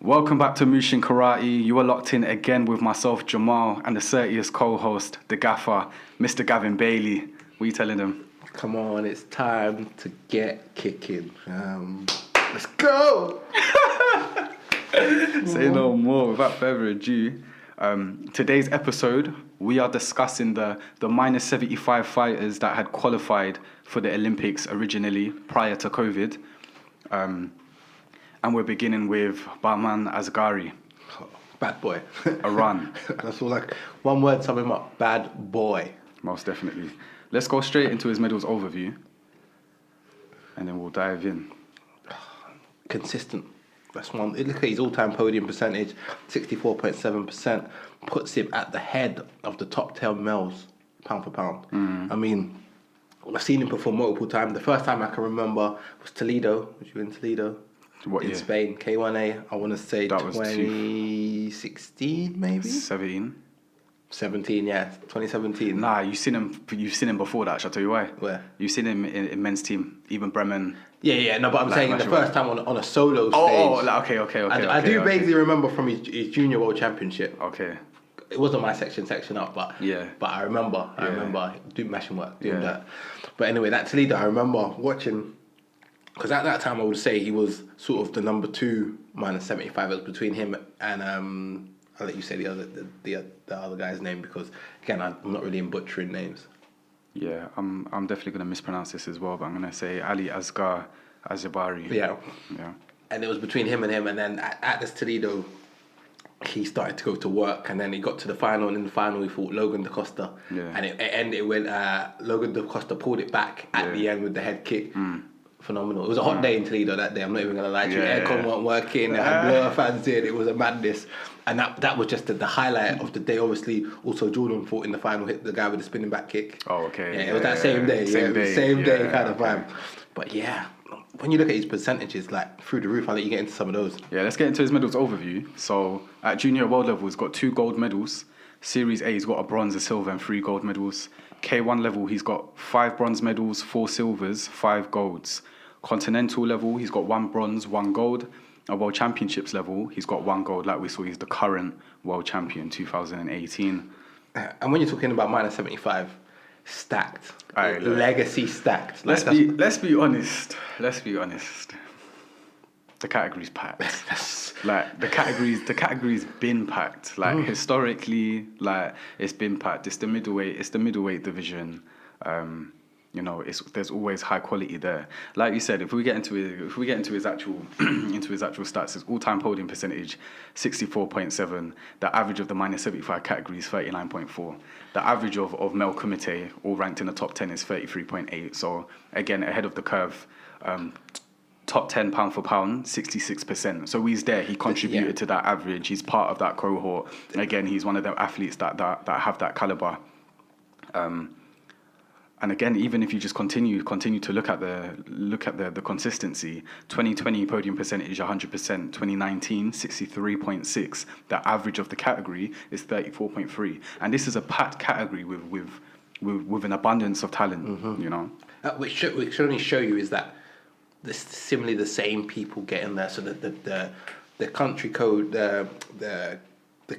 Welcome back to Mushin Karate. You are locked in again with myself, Jamal, and the 30th co-host, the gaffer, Mr. Gavindbailey. What are you telling them? Come on, it's time to get kicking. Let's go! Say no more. Without further ado, today's episode, we are discussing the minus 75 fighters that had qualified for the Olympics originally prior to COVID. And we're beginning with Bahman Asghari. Bad boy. Iran. That's all like one word, sum him up. Bad boy. Most definitely. Let's go straight into his medals overview. And then we'll dive in. Consistent. That's one. Look at his all-time podium percentage, 64.7%. Puts him at the head of the top 10 males, pound for pound. I mean, I've seen him perform multiple times. The first time I can remember was Toledo. Was you in Toledo? What in year? Spain, K1A. I want to say that was 2016, maybe. 17. 17, yeah, 2017. Nah, you've seen him before that. Shall I tell you why? Where? You've seen him in men's team, even Bremen. Yeah, no, but I'm saying the first time on a solo stage. Okay. I do vaguely remember from his junior world championship. Okay. It wasn't my section up, but yeah. But I remember doing mashing work, doing that. But anyway, that Toledo, I remember watching. Because at that time, I would say he was sort of the number 2 minus 75. It was between him and I'll let you say the other guy's name because again, I'm not really in butchering names. Yeah, I'm definitely gonna mispronounce this as well, but I'm gonna say Ali Asghar Azabari. Yeah. Yeah. And it was between him, and then at this Toledo, he started to go to work, and then he got to the final, and in the final he fought Logan Da Costa. Yeah. And it ended when Logan Da Costa pulled it back at the end with the head kick. Phenomenal. It was a hot day in Toledo that day. I'm not even gonna lie to you. Aircon weren't working. They had blur fans in. It was a madness, and that was just the highlight of the day. Obviously, also Jordan fought in the final, hit the guy with the spinning back kick. Oh, okay. Yeah, it was that same day. Same day kind of vibe. But yeah, when you look at his percentages, like through the roof, I'll let you get into some of those. Yeah, let's get into his medals overview. So at junior world level, he's got 2 gold medals. Series A, he's got a bronze, a silver, and 3 gold medals. K1 level, he's got 5 bronze medals, 4 silvers, 5 golds. Continental level, he's got 1 bronze, 1 gold. At World Championships level, he's got 1 gold. Like we saw, he's the current world champion, 2018. And when you're talking about minus 75, stacked, Aye, legacy stacked. Let's be honest. The category's packed. Like the category's been packed. Like historically, like it's been packed. It's the middleweight division. There's always high quality there. Like you said, if we get into his actual stats, his all-time podium percentage, 64.7. The average of the minus 75 category is 39.4. The average of Male Kumite, all ranked in the top 10, is 33.8. So again, ahead of the curve. Top 10 pound for pound, 66%. So he's there. He contributed to that average. He's part of that cohort. Again, he's one of the athletes that have that caliber. And again, even if you just continue to look at the consistency, 2020 podium percentage 100%, 2019 63.6. The average of the category is 34.3, and this is a packed category with an abundance of talent. You know, which should only show you is that this similarly the same people get in there. So the country code, the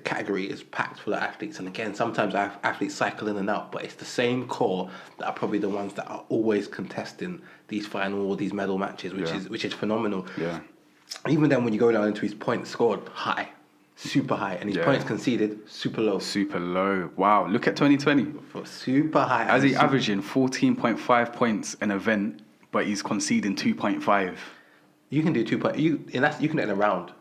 category is packed full of athletes, and again, sometimes athletes cycle in and out, but it's the same core that are probably the ones that are always contesting these final or these medal matches, which is phenomenal. Yeah. Even then, when you go down into his points scored, high, super high, and his points conceded, super low. Super low. Wow, look at 2020. Super high. As he averaging 14.5 points an event, but he's conceding 2.5. You can do 2 point. You can do it in a round.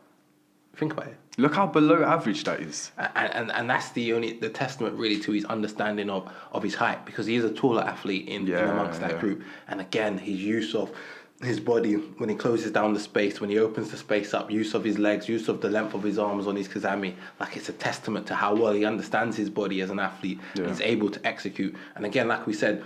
Think about it. Look how below average that is. And that's the testament really to his understanding of his height, because he is a taller athlete in amongst that group. And again, his use of his body when he closes down the space, when he opens the space up, use of his legs, use of the length of his arms on his kazami, like it's a testament to how well he understands his body as an athlete and is able to execute. And again, like we said,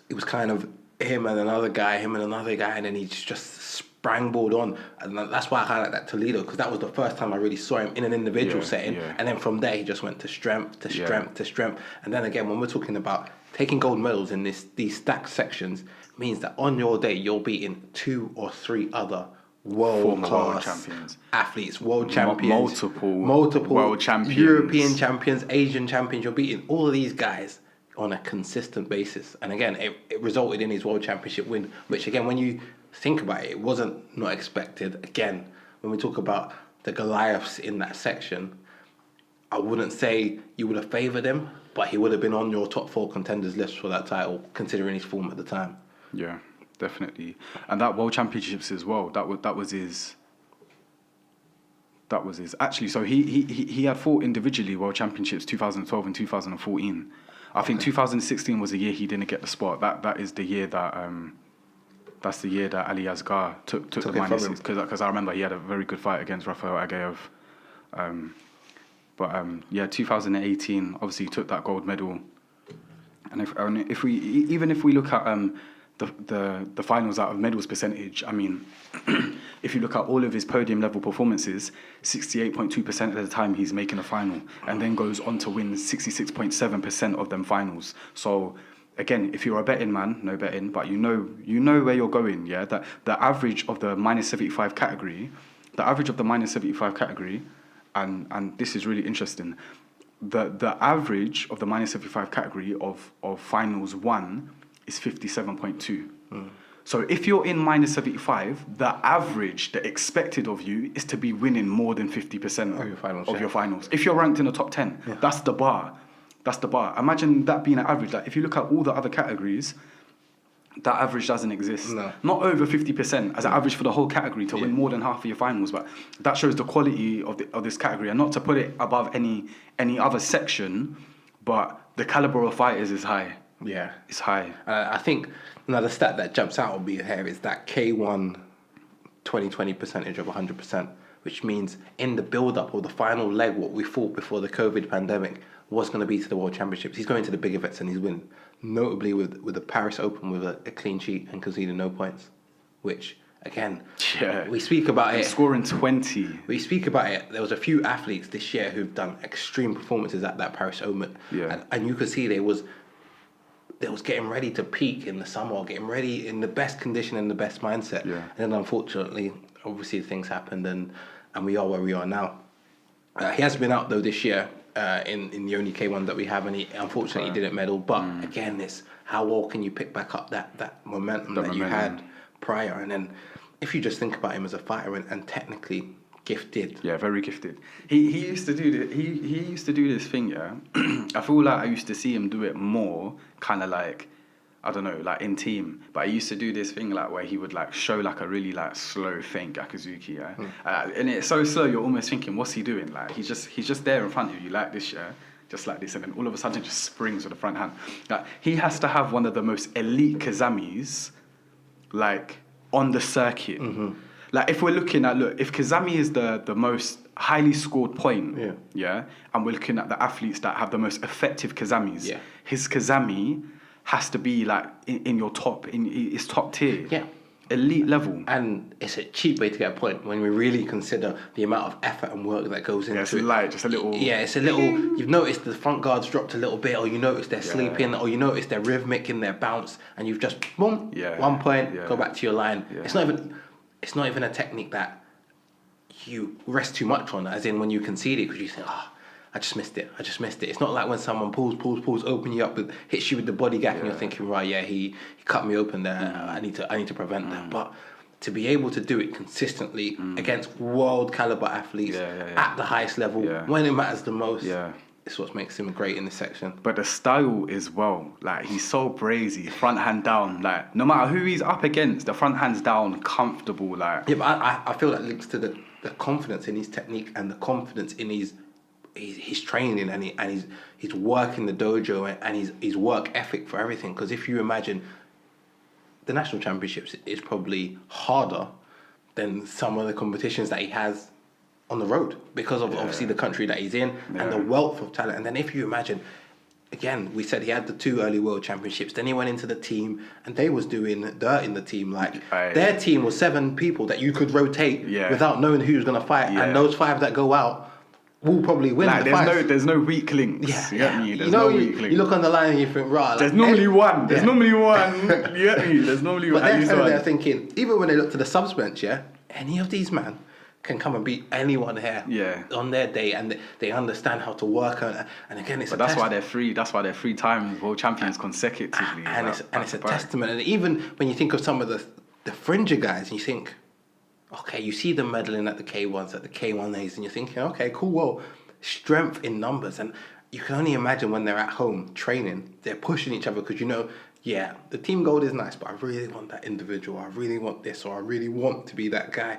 it was kind of him and another guy, and then he just sprangboard on, and that's why I highlight that Toledo, because that was the first time I really saw him in an individual setting, and then from there he just went to strength to strength to strength. And then again, when we're talking about taking gold medals in these stacked sections, means that on your day you're beating 2 or 3 other world world class champions, athletes, world champions, multiple world champions, European champions, Asian champions. You're beating all of these guys on a consistent basis. And again, it resulted in his world championship win, which again, when you think about it, it wasn't not expected. Again, when we talk about the Goliaths in that section, I wouldn't say you would have favoured him, but he would have been on your top 4 contenders list for that title, considering his form at the time. Yeah, definitely. And that World Championships as well, that was his. Actually, so he had fought individually World Championships 2012 and 2014. I think 2016 was the year he didn't get the spot. That is the year that that's the year that Ali Asghar took the minus, because I remember he had a very good fight against Rafael Agaev. But 2018, obviously he took that gold medal. And if we look at the finals out of medals percentage, I mean, if you look at all of his podium level performances, 68.2% of the time he's making a final, and then goes on to win 66.7% of them finals. So again, if you're a betting man, no betting, but you know where you're going. Yeah, that the average of the minus 75 category, and this is really interesting. The average of the minus 75 category of finals won is 57.2. So if you're in minus 75, the average, the expected of you is to be winning more than 50% of your finals. If you're ranked in the top 10, that's the bar. That's the bar. Imagine that being an average. Like if you look at all the other categories, that average doesn't exist. No. Not over 50% as an average for the whole category to win more than half of your finals, but that shows the quality of this category. And not to put it above any other section, but the caliber of fighters is high. Yeah, it's high. I think another stat that jumps out on me here is that K1 2020 percentage of 100%, which means in the build-up of the final leg, what we thought before the COVID pandemic was going to be to the World Championships. He's going to the big events and he's winning, notably with the Paris Open with a clean sheet and conceding no points, which again, we speak about it. Scoring 20. We speak about it. There was a few athletes this year who've done extreme performances at that Paris Open, and you could see they was getting ready to peak in the summer, getting ready in the best condition and the best mindset. And then unfortunately, obviously things happened and we are where we are now. He has been out though this year in the only K1 that we have, and he unfortunately didn't medal. But again, it's how well can you pick back up that momentum that you had prior. And then if you just think about him as a fighter and technically gifted. Yeah, very gifted. He used to do this. He used to do this thing. Yeah, I feel like I used to see him do it more, kind of like, I don't know, like in team. But he used to do this thing like where he would like show like a really like slow feint Akazuki. Yeah, and it's so slow you're almost thinking, what's he doing? Like he's just there in front of you like this. Yeah, just like this, and then all of a sudden just springs with the front hand. Like he has to have one of the most elite Kazamis, like on the circuit. Like if we're looking at, if Kazami is the most highly scored point, and we're looking at the athletes that have the most effective Kazamis, his Kazami has to be like in your top, in his top tier. Yeah. Elite level. And it's a cheap way to get a point when we really consider the amount of effort and work that goes into it. It's light, just a little... Yeah, it's a little... You've noticed the front guards dropped a little bit, or you notice they're sleeping, or you notice they're rhythmic in their bounce, and you've just, boom, 1 point, go back to your line. Yeah. It's not even a technique that you rest too much on, as in when you concede it, because you think, I just missed it. It's not like when someone pulls, open you up, hits you with the body gap, and you're thinking, right, he cut me open there. I need to prevent that. But to be able to do it consistently against world caliber athletes at the highest level when it matters the most, it's what makes him great in this section. But the style is like he's so brazy, front hand down, like no matter who he's up against, the front hand's down, comfortable, like. Yeah, but I feel that links to the confidence in his technique and the confidence in his training and his work in the dojo and his work ethic for everything. Because if you imagine, the national championships is probably harder than some of the competitions that he has on the road because of obviously the country that he's in and the wealth of talent. And then if you imagine, again, we said he had the 2 early world championships, then he went into the team and they was doing dirt in the team. Like their team was 7 people that you could rotate without knowing who's going to fight. And those 5 that go out will probably win the fight. There's no weak links. You get me? There's no weak links. You look on the line and you think, right. There's normally one. There's normally one. You get me? There's normally one. But they're thinking, even when they look to the subs bench, any of these men can come and beat anyone here on their day, and they understand how to work on it. And again, it's but that's why they're three. That's why they're 3-time world champions consecutively. And it's a testament. And even when you think of some of the fringer guys, and you think, okay, you see them medaling at the K1s, at the K1As, and you're thinking, okay, cool, well, strength in numbers. And you can only imagine when they're at home training, they're pushing each other because the team gold is nice, but I really want that individual. I really want this, or I really want to be that guy.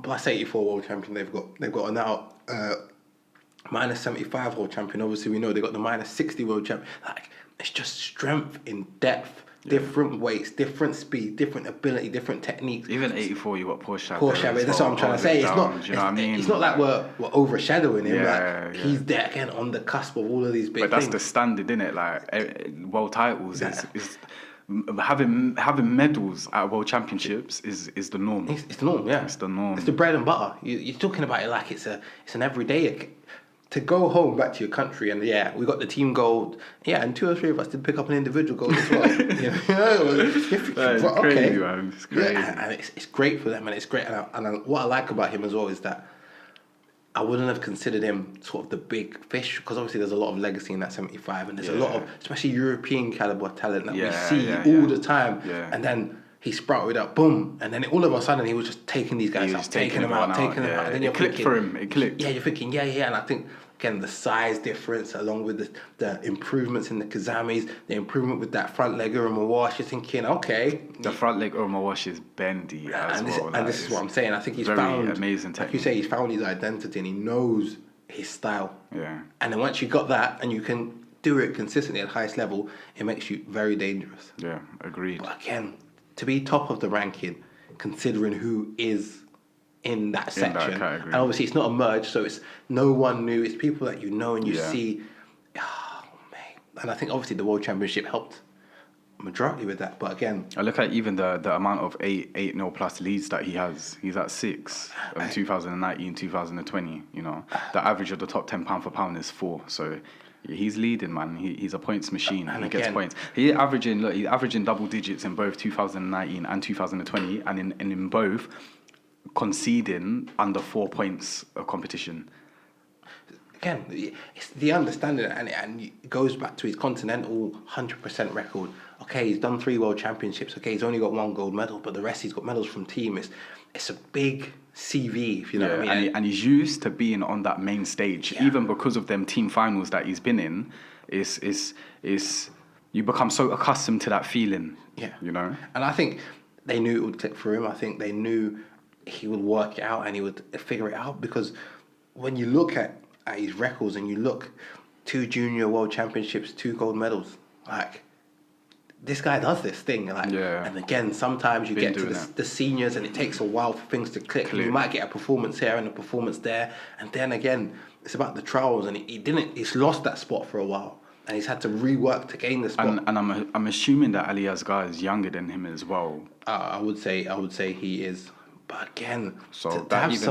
Plus 84 world champion, they've got now minus 75 world champion. Obviously, we know they got the minus 60 world champion. Like, it's just strength in depth. Different weights, different speed, different ability, different techniques. Even 84, you got Porsche. That's what I'm trying to say. It's not like we're overshadowing him. He's there again on the cusp of all of these big things. But that's the standard, isn't it? Like, world titles is having medals at world championships is the norm. It's the norm, yeah. It's the norm. It's the bread and butter. You're talking about it like it's an everyday. To go home back to your country and we got the team gold, and 2 or 3 of us did pick up an individual gold as well. Crazy, man. It's crazy. And it's great for them, and it's great. And what I like about him as well is that I wouldn't have considered him sort of the big fish, because obviously there's a lot of legacy in that 75, and there's a lot of especially European caliber talent that we see all the time. And then he sprouted up, boom, and then all of a sudden he was just taking these guys out, taking them out. And then it clicked for him. It clicked. Yeah, you're thinking, and I think again the size difference, along with the improvements in the Kazamis, the improvement with that front leg Uramawashi, you're thinking, okay, the front leg Uramawashi is bendy and this is what I'm saying. I think he's found amazing technique. Like you say, he's found his identity and he knows his style. Yeah. And then once you got that and you can do it consistently at the highest level, it makes you very dangerous. Yeah, agreed. But again, to be top of the ranking, considering who is in that section, and obviously it's not a merge, so it's no one new. It's people that you know and you see. Oh, mate. And I think obviously the World Championship helped majority with that. But again, I look at even the amount of 8-0 plus leads that he has. He's at 6 in 2019, 2020. You know, the average of the top 10 pound for pound is 4. So he's leading, man. He's a points machine. And he gets points. He's averaging double digits in both 2019 and 2020, and in both conceding under 4 points of competition. Again, it's the understanding, and it goes back to his Continental 100% record. Okay, he's done 3 World Championships. Okay, he's only got 1 gold medal, but the rest he's got medals from team. It's a big CV, if you know what I mean. And he's used to being on that main stage, even because of them team finals that he's been in. Is you become so accustomed to that feeling. Yeah, you know. And I think they knew it would click for him. I think they knew he would work it out and he would figure it out, because when you look at his records and you look 2 junior world championships, 2 gold medals, like, this guy does this thing, like, and again, sometimes you get to the seniors and it takes a while for things to click. And you might get a performance here and a performance there, and then again, it's about the trials, and he's lost that spot for a while, and he's had to rework to gain the spot. And I'm assuming that Ali Asghar is younger than him as well. I would say he is. But again, so that's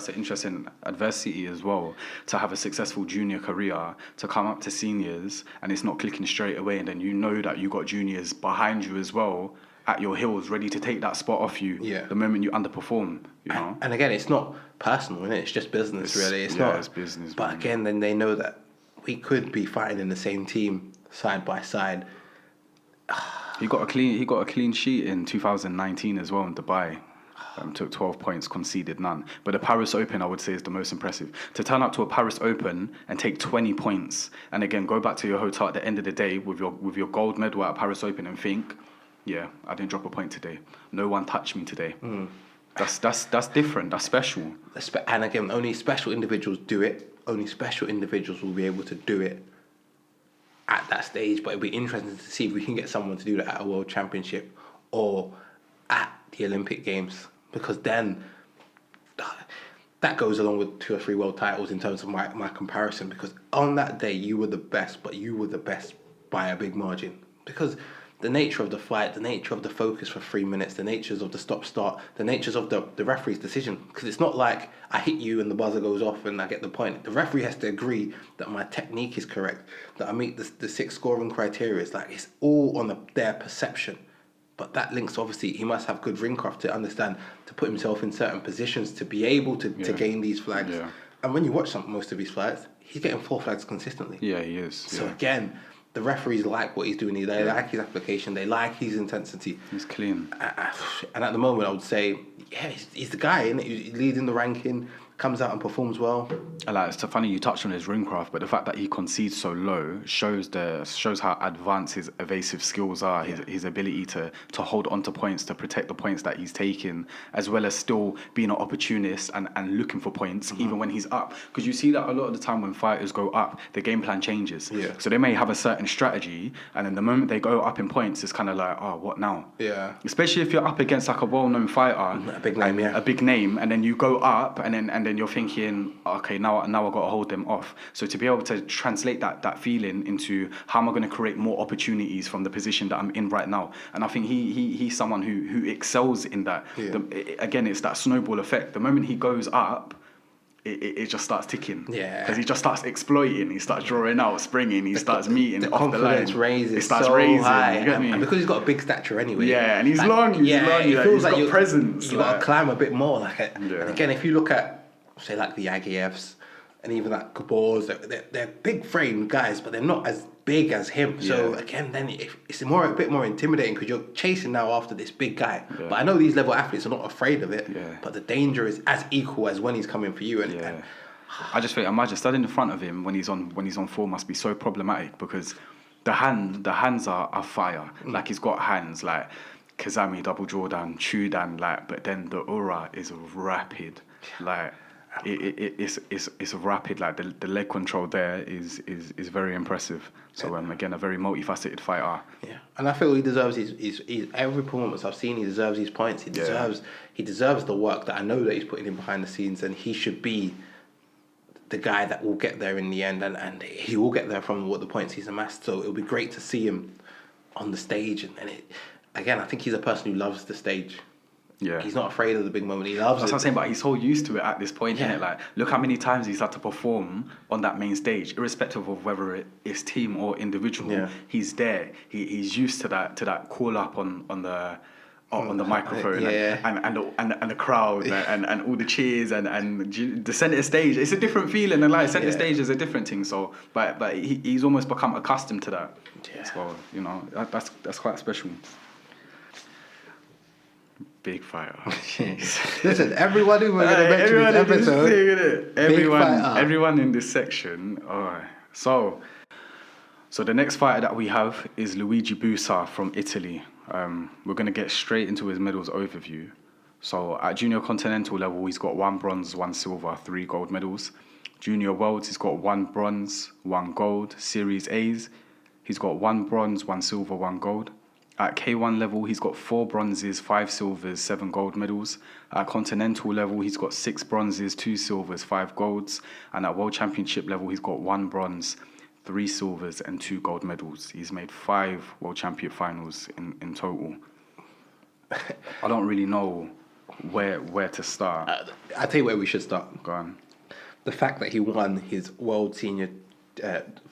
an interesting adversity as well, to have a successful junior career, to come up to seniors and it's not clicking straight away, and then you know that you got juniors behind you as well at your heels, ready to take that spot off you the moment you underperform. You know. And again, it's not personal, innit? It's just business, really. It's business. But again, then they know that we could be fighting in the same team side by side. He got a clean sheet in 2019 as well in Dubai. Took 12 points, conceded none. But the Paris Open, I would say, is the most impressive. To turn up to a Paris Open and take 20 points, and again go back to your hotel at the end of the day with your gold medal at Paris Open and think, I didn't drop a point today. No one touched me today. That's different. That's special. And again, only special individuals do it. Only special individuals will be able to do it at that stage. But it'll be interesting to see if we can get someone to do that at a World Championship or at the Olympic Games. Because then that goes along with 2 or 3 world titles in terms of my comparison. Because on that day, you were the best, but you were the best by a big margin. Because the nature of the fight, the nature of the focus for 3 minutes, the natures of the stop-start, the natures of the referee's decision. Because it's not like I hit you and the buzzer goes off and I get the point. The referee has to agree that my technique is correct, that I meet the 6 scoring criteria. It's like it's all on their perception. But that links, obviously, he must have good ring craft to understand, to put himself in certain positions to be able to gain these flags. Yeah. And when you watch most of his fights, he's getting 4 flags consistently. Yeah, he is. So again, the referees like what he's doing. They like his application. They like his intensity. He's clean. And at the moment, I would say, yeah, he's the guy, innit? He's leading the ranking, comes out and performs well. Like, it's so funny you touched on his ring craft, but the fact that he concedes so low shows how advanced his evasive skills are, his ability to hold on to points, to protect the points that he's taking, as well as still being an opportunist and looking for points even when he's up. Because you see that a lot of the time when fighters go up, the game plan changes. Yeah. So they may have a certain strategy, and then the moment they go up in points, it's kind of like, oh, what now? Yeah. Especially if you're up against like a well-known fighter, A big name, a big name, and then you go up, and then you're thinking, okay, now I've got to hold them off. So to be able to translate that feeling into how am I going to create more opportunities from the position that I'm in right now, and I think he's someone who excels in that. Yeah. Again, it's that snowball effect. The moment he goes up, it just starts ticking. Yeah. Because he just starts exploiting. He starts drawing out, springing. He starts meeting the off the line. confidence raises. It starts so raising. high. You get me? And because he's got a big stature anyway. Yeah, and he's long. He's long. it feels He's like got presence. You got to climb a bit more. And Yeah. again, if you look at, say, like the Agievs and even like Gabors, they're big frame guys, but they're not as big as him. So again, then it's a bit more intimidating because you're chasing now after this big guy. Yeah. But I know these level athletes are not afraid of it. Yeah. But the danger is as equal as when he's coming for you. And I just think, imagine standing in front of him when he's on form must be so problematic because the hands are fire. Like he's got hands like Kazami, Double Jordan, Chudan, like, but then the aura is rapid. Like it's rapid. Like the leg control there is very impressive. So again, a very multifaceted fighter. Yeah, and I feel he deserves his every performance I've seen. He deserves his points. He deserves the work that I know that he's putting in behind the scenes, and he should be the guy that will get there in the end, and he will get there from what the points he's amassed. So it'll be great to see him on the stage, and again, I think he's a person who loves the stage. Yeah, he's not afraid of the big moment. He loves That's it. what I'm saying, but he's so used to it at this point, Yeah. innit? Like, look how many times he's had to perform on that main stage, irrespective of whether it's team or individual. Yeah. He's there. He's used to that call up on the microphone and the crowd and all the cheers and the centre stage. It's a different feeling, and like centre stage is a different thing. So, but he's almost become accustomed to that. Yeah. So that's quite special. Big fighter. Listen, everyone who we're going to mention this episode, everyone in this section. All right. So the next fighter that we have is Luigi Busa from Italy. We're going to get straight into his medals overview. So at junior continental level, he's got 1 bronze, 1 silver, 3 gold medals. Junior worlds, he's got 1 bronze, 1 gold. Series A's, he's got 1 bronze, 1 silver, 1 gold. At K1 level, he's got 4 bronzes, 5 silvers, 7 gold medals. At continental level, he's got 6 bronzes, 2 silvers, 5 golds. And at world championship level, he's got 1 bronze, 3 silvers, and 2 gold medals. He's made 5 world champion finals in total. I don't really know where to start. I'll tell you where we should start. Go on. The fact that he won his world senior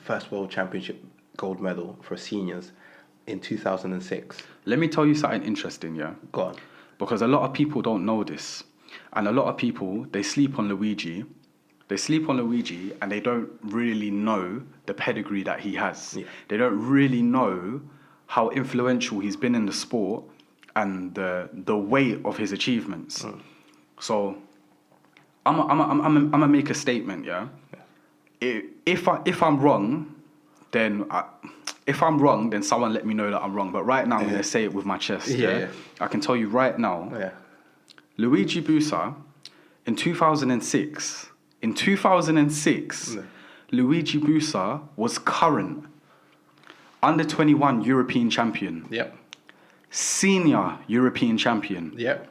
first world championship gold medal for seniors in 2006. Let me tell you something interesting, yeah? Go on. Because a lot of people don't know this. And a lot of people, they sleep on Luigi. They sleep on Luigi and they don't really know the pedigree that he has. Yeah. They don't really know how influential he's been in the sport and the weight of his achievements. So I'm gonna make a statement, yeah? If I'm wrong, then someone let me know that I'm wrong. But right now, I'm going to say it with my chest. Yeah? I can tell you right now, Luigi Busa, in 2006, Luigi Busa was current under 21 European champion. Yep. Senior European champion. Yep.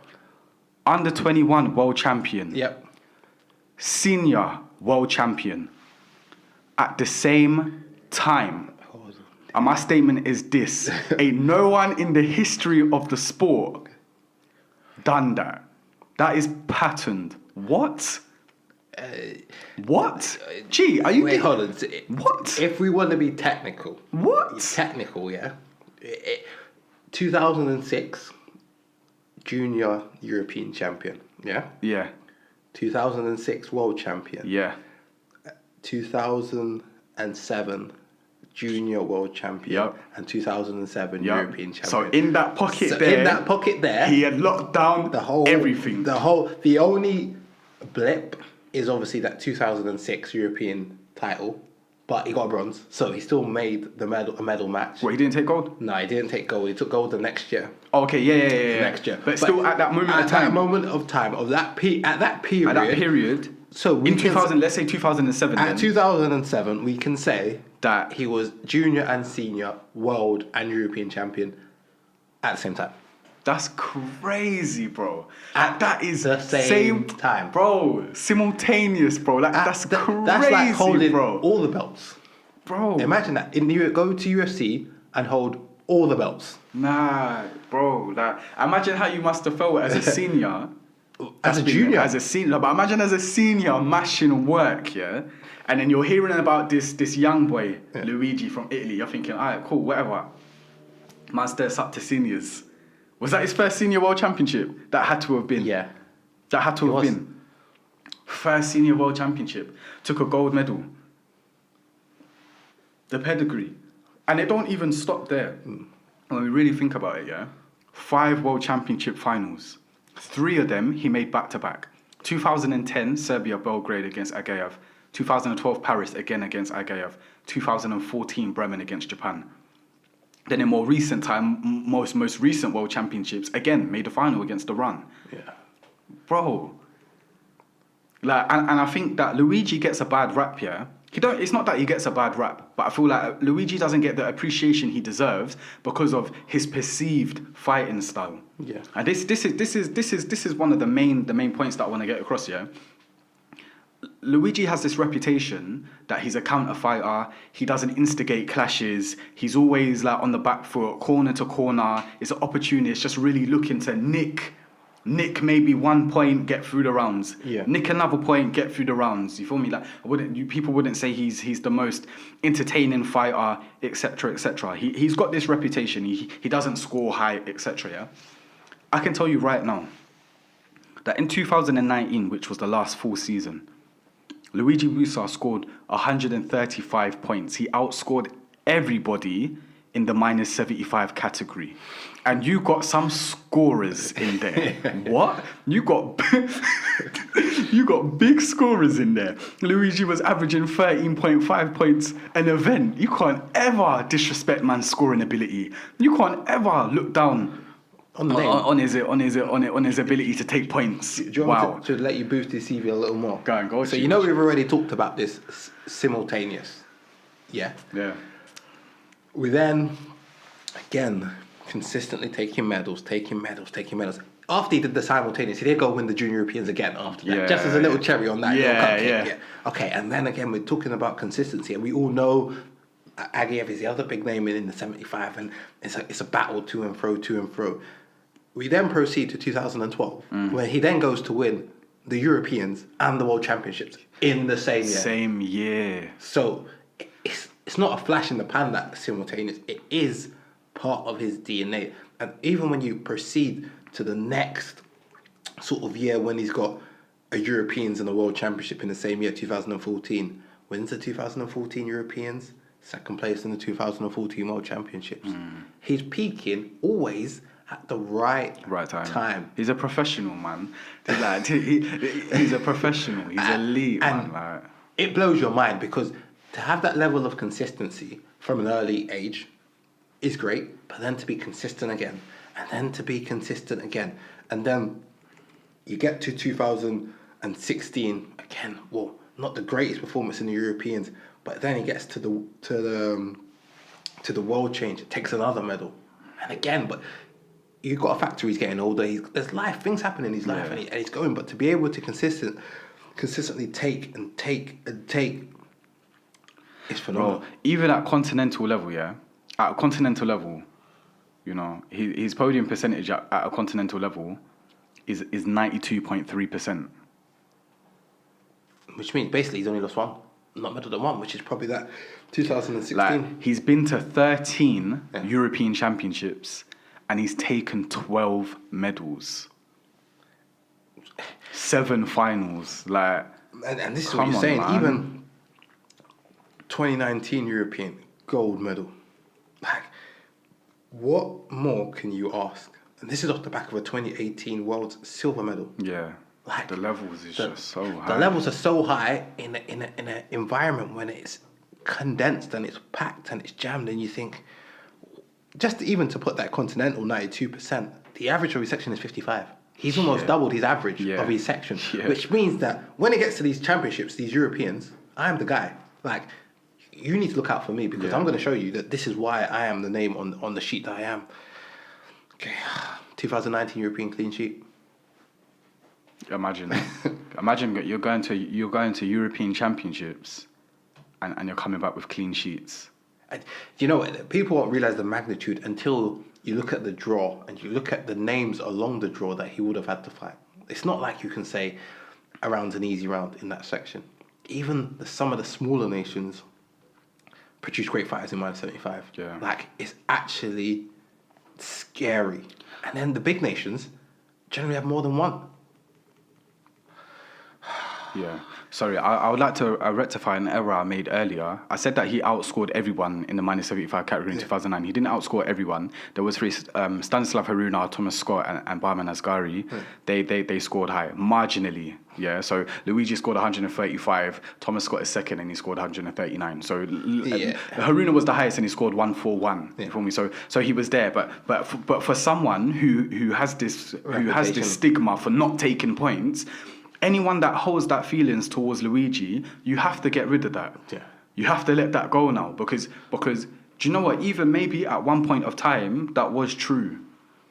Under 21 world champion. Yep. Senior world champion. At the same time. And my statement is this. Ain't no one in the history of the sport done that. That is patterned. What? What? Gee, are you... Wait, hold on. What? If we want to be technical... What? Technical, yeah? 2006 junior European champion. Yeah. Yeah. 2006 world champion. Yeah. 2007 junior world champion. Yep. And 2007 Yep. European champion. So in that pocket there, he had locked down everything. The only blip is obviously that 2006 European title, but he got a bronze, so he still made a medal match. What, he didn't take gold? No, he didn't take gold. He took gold the next year. Oh, okay, yeah. Next year, But still, at that moment of time, at that period. So in 2000, let's say 2007. At 2007, we can say that he was junior and senior world and European champion at the same time. That's crazy, bro. That is the same time, bro. Simultaneous, bro. That's crazy, that's like holding bro. all the belts, bro. Imagine that. Go to UFC and hold all the belts. Nah, bro. Like, imagine how you must have felt as a senior. As a junior. As a senior. But imagine as a senior mashing work, yeah? And then you're hearing about this young boy, Luigi from Italy. You're thinking, all right, cool, whatever. Man steps up to seniors. Was that his first senior world championship? That had to have been. Yeah. That had to have been. First senior world championship. Took a gold medal. The pedigree. And it don't even stop there. When we really think about it, yeah? 5 world championship finals. 3 of them he made back-to-back. 2010, Serbia, Belgrade against Agayev. 2012, Paris, again against Agayev. 2014, Bremen against Japan. Then in more recent time, most recent world championships, again, made the final against Iran. Yeah. Bro. Like, and I think that Luigi gets a bad rap, yeah? It's not that he gets a bad rap, but I feel like Luigi doesn't get the appreciation he deserves because of his perceived fighting style. Yeah. And this is one of the main points that I want to get across, yeah? Luigi has this reputation that he's a counter fighter. He doesn't instigate clashes. He's always like on the back foot, corner to corner. It's an opportunity. It's just really looking to nick maybe 1 point, get through the rounds. Yeah. Nick another point, get through the rounds. You feel me? Like people wouldn't say he's the most entertaining fighter, etc., etc. He's got this reputation. He doesn't score high, etc. Yeah. I can tell you right now that in 2019, which was the last full season, Luigi Busa scored 135 points. He outscored everybody in the -75 category. And you got some scorers in there. What? You got big scorers in there. Luigi was averaging 13.5 points an event. You can't ever disrespect man's scoring ability. You can't ever look down on his ability to take points. Do you want me to let you boost his CV a little more? Go. So you know we've already talked about this simultaneous. Yeah. Yeah. We then, again, consistently taking medals. After he did the simultaneous, he did go win the Junior Europeans again after that. Just as a little cherry on that. Yeah. Okay, and then again, we're talking about consistency, and we all know Agayev is the other big name in the 75, and it's a battle to and fro. We then proceed to 2012, where he then goes to win the Europeans and the World Championships in the same year. Same year. So it's not a flash in the pan that simultaneous. It is part of his DNA. And even when you proceed to the next sort of year when he's got a Europeans and a World Championship in the same year, 2014, wins the 2014 Europeans, second place in the 2014 World Championships. He's peaking always at the right time. He's a professional, man. He's a professional. He's elite, man. Like, it blows your mind because to have that level of consistency from an early age is great, but then to be consistent again, and then to be consistent again, and then you get to 2016 again. Well, not the greatest performance in the Europeans, but then he gets to the world change. It takes another medal, and again, but you've got to factor he's getting older. There's things happen in his life, and he's going. But to be able to consistently take, it's phenomenal. Bro, even at continental level, yeah. At a continental level, you know, his podium percentage at a continental level is 92.3%. Which means basically he's only lost one, not medal than one, which is probably that 2016. Like, he's been to 13 European Championships and he's taken 12 medals, 7 finals. Like, and this is what you're saying. Man. Even 2019 European gold medal. Like, what more can you ask? And this is off the back of a 2018 World silver medal. Yeah. Like, the levels is just so high. The levels are so high in an environment when it's condensed and it's packed and it's jammed, and you think, just even to put that Continental 92%, the average of his section is 55. He's almost doubled his average of his section, which means that when it gets to these championships, these Europeans, I am the guy. Like, you need to look out for me, because I'm going to show you that this is why I am the name on the sheet that I am. Okay, 2019 European clean sheet. Imagine you're going to European Championships, and you're coming back with clean sheets. You know what? People won't realize the magnitude until you look at the draw and you look at the names along the draw that he would have had to fight. It's not like you can say a round's an easy round in that section. Even some of the smaller nations produce great fighters in minus 75. Yeah. Like, it's actually scary. And then the big nations generally have more than one. Yeah. Sorry, I would like to rectify an error I made earlier. I said that he outscored everyone in the minus 75 category in 2009. He didn't outscore everyone. There was three, Stanislav Haruna, Thomas Scott, and Barman Asghari. They scored high, marginally. Yeah, so Luigi scored 135. Thomas Scott is second, and he scored 139. So Haruna was the highest, and he scored 141. Yeah. For me, so he was there. But for someone who has this stigma for not taking points. Anyone that holds that feelings towards Luigi, you have to get rid of that. Yeah. You have to let that go now, because do you know what? Even maybe at one point of time that was true,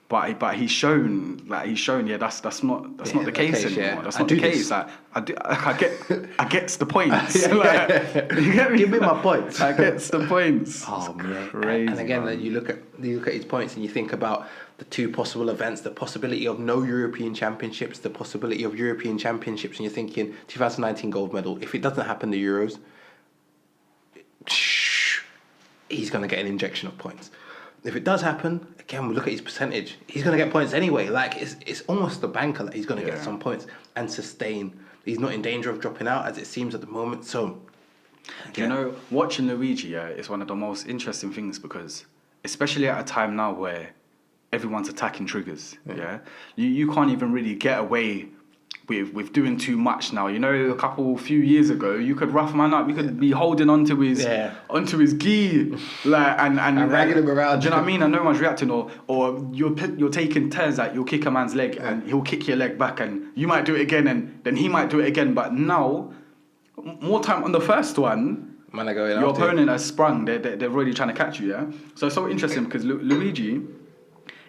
but he's shown that's not the case anymore. Yeah. That's not the case. I gets the points. You get me? Give me my points. I gets the points. Oh man! Crazy, and again, man. you look at his points and you think about the two possible events, the possibility of no European Championships, the possibility of European Championships, and you're thinking 2019 gold medal. If it doesn't happen, the Euros, he's going to get an injection of points. If it does happen, again, we look at his percentage. He's going to get points anyway. Like, it's almost a banker that he's going to get some points and sustain. He's not in danger of dropping out, as it seems at the moment. So, you know, watching Luigi is one of the most interesting things, because especially at a time now where everyone's attacking triggers. You can't even really get away with doing too much now. You know, a few years ago, you could rough man up. You could be holding onto his gi, like and ragging him around. Do you know what I mean? And no one's reacting, or you're taking turns. Like, you'll kick a man's leg and he'll kick your leg back, and you might do it again, and then he might do it again. But now, more time on the first one, man, I go in. Your opponent has sprung. They're already trying to catch you. Yeah. So it's so interesting, because Luigi,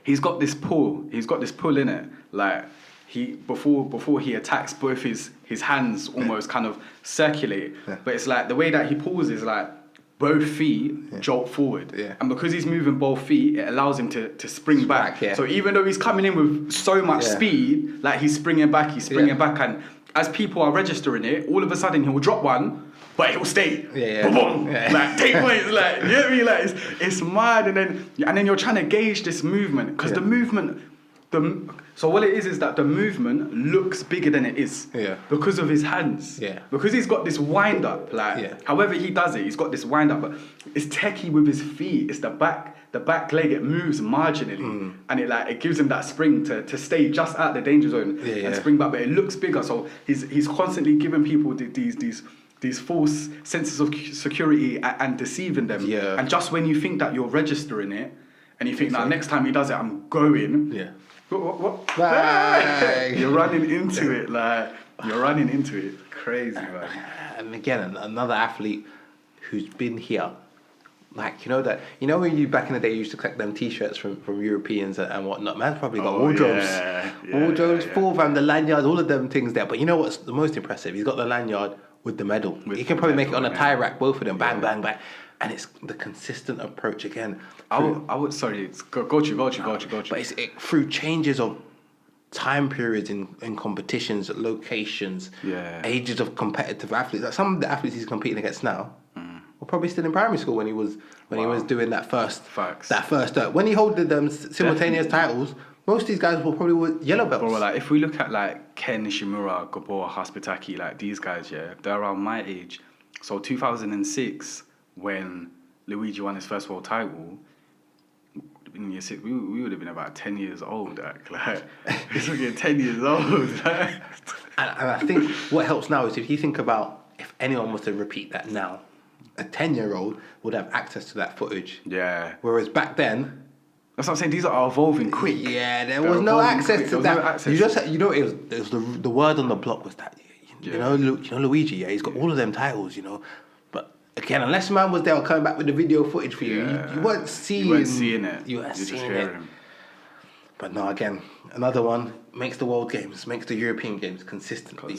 he's got this pull. He's got this pull in it. Like, he before he attacks, both his hands almost kind of circulate. Yeah. But it's like the way that he pulls is like both feet jolt forward. Yeah. And because he's moving both feet, it allows him to spring back. Yeah. So even though he's coming in with so much speed, like he's springing back, and as people are registering it, all of a sudden he'll drop one, but he'll stay. Boom. Like, take points. Like, you get me? Like, it's mad. And then you're trying to gauge this movement, because the movement. So what it is that the movement looks bigger than it is. Because of his hands. Because he's got this wind up. Like, however he does it, he's got this wind up. But it's techie with his feet. It's the back leg. It moves marginally, and it gives him that spring to stay just at the danger zone and spring back. But it looks bigger. So he's constantly giving people these false senses of security and deceiving them. And just when you think that you're registering it, and you think, next time he does it, I'm going. What? You're running into it, like, you're running into it. Crazy, man. And again, another athlete who's been here. Like, when you back in the day, you used to collect them T-shirts from Europeans and whatnot. Man's probably got wardrobes. Wardrobes, full van, the lanyards, all of them things there. But you know what's the most impressive? He's got the lanyard with the medal. He can probably make it on a tie rack, both of them, bang, bang, bang. And it's the consistent approach again. I would sorry, go to. But it's through changes of time periods in competitions, locations, ages of competitive athletes. Like, some of the athletes he's competing against now were probably still in primary school when he was doing that first. Facts. When he held them simultaneous titles, most of these guys were probably yellow belts. Bro, like if we look at like Ken Nishimura, Gabor Hospitaki, like these guys, yeah, they're around my age. So 2006, when Luigi won his first world title, in year 6, we would have been about 10 years old. Like he's looking 10 years old. and I think what helps now is if you think about if anyone was to repeat that now, a 10-year-old would have access to that footage. Yeah. Whereas back then, that's what I'm saying. These are evolving quick. Yeah, there was no access to that. No access. You just, it was the word on the block was that, you know Luigi, yeah, he's got all of them titles, you know. But again, unless man was there or coming back with the video footage for you, you weren't seeing. You weren't seeing it. You weren't You're seeing just it. hearing. But no, again, another one makes the World Games, makes the European Games consistently.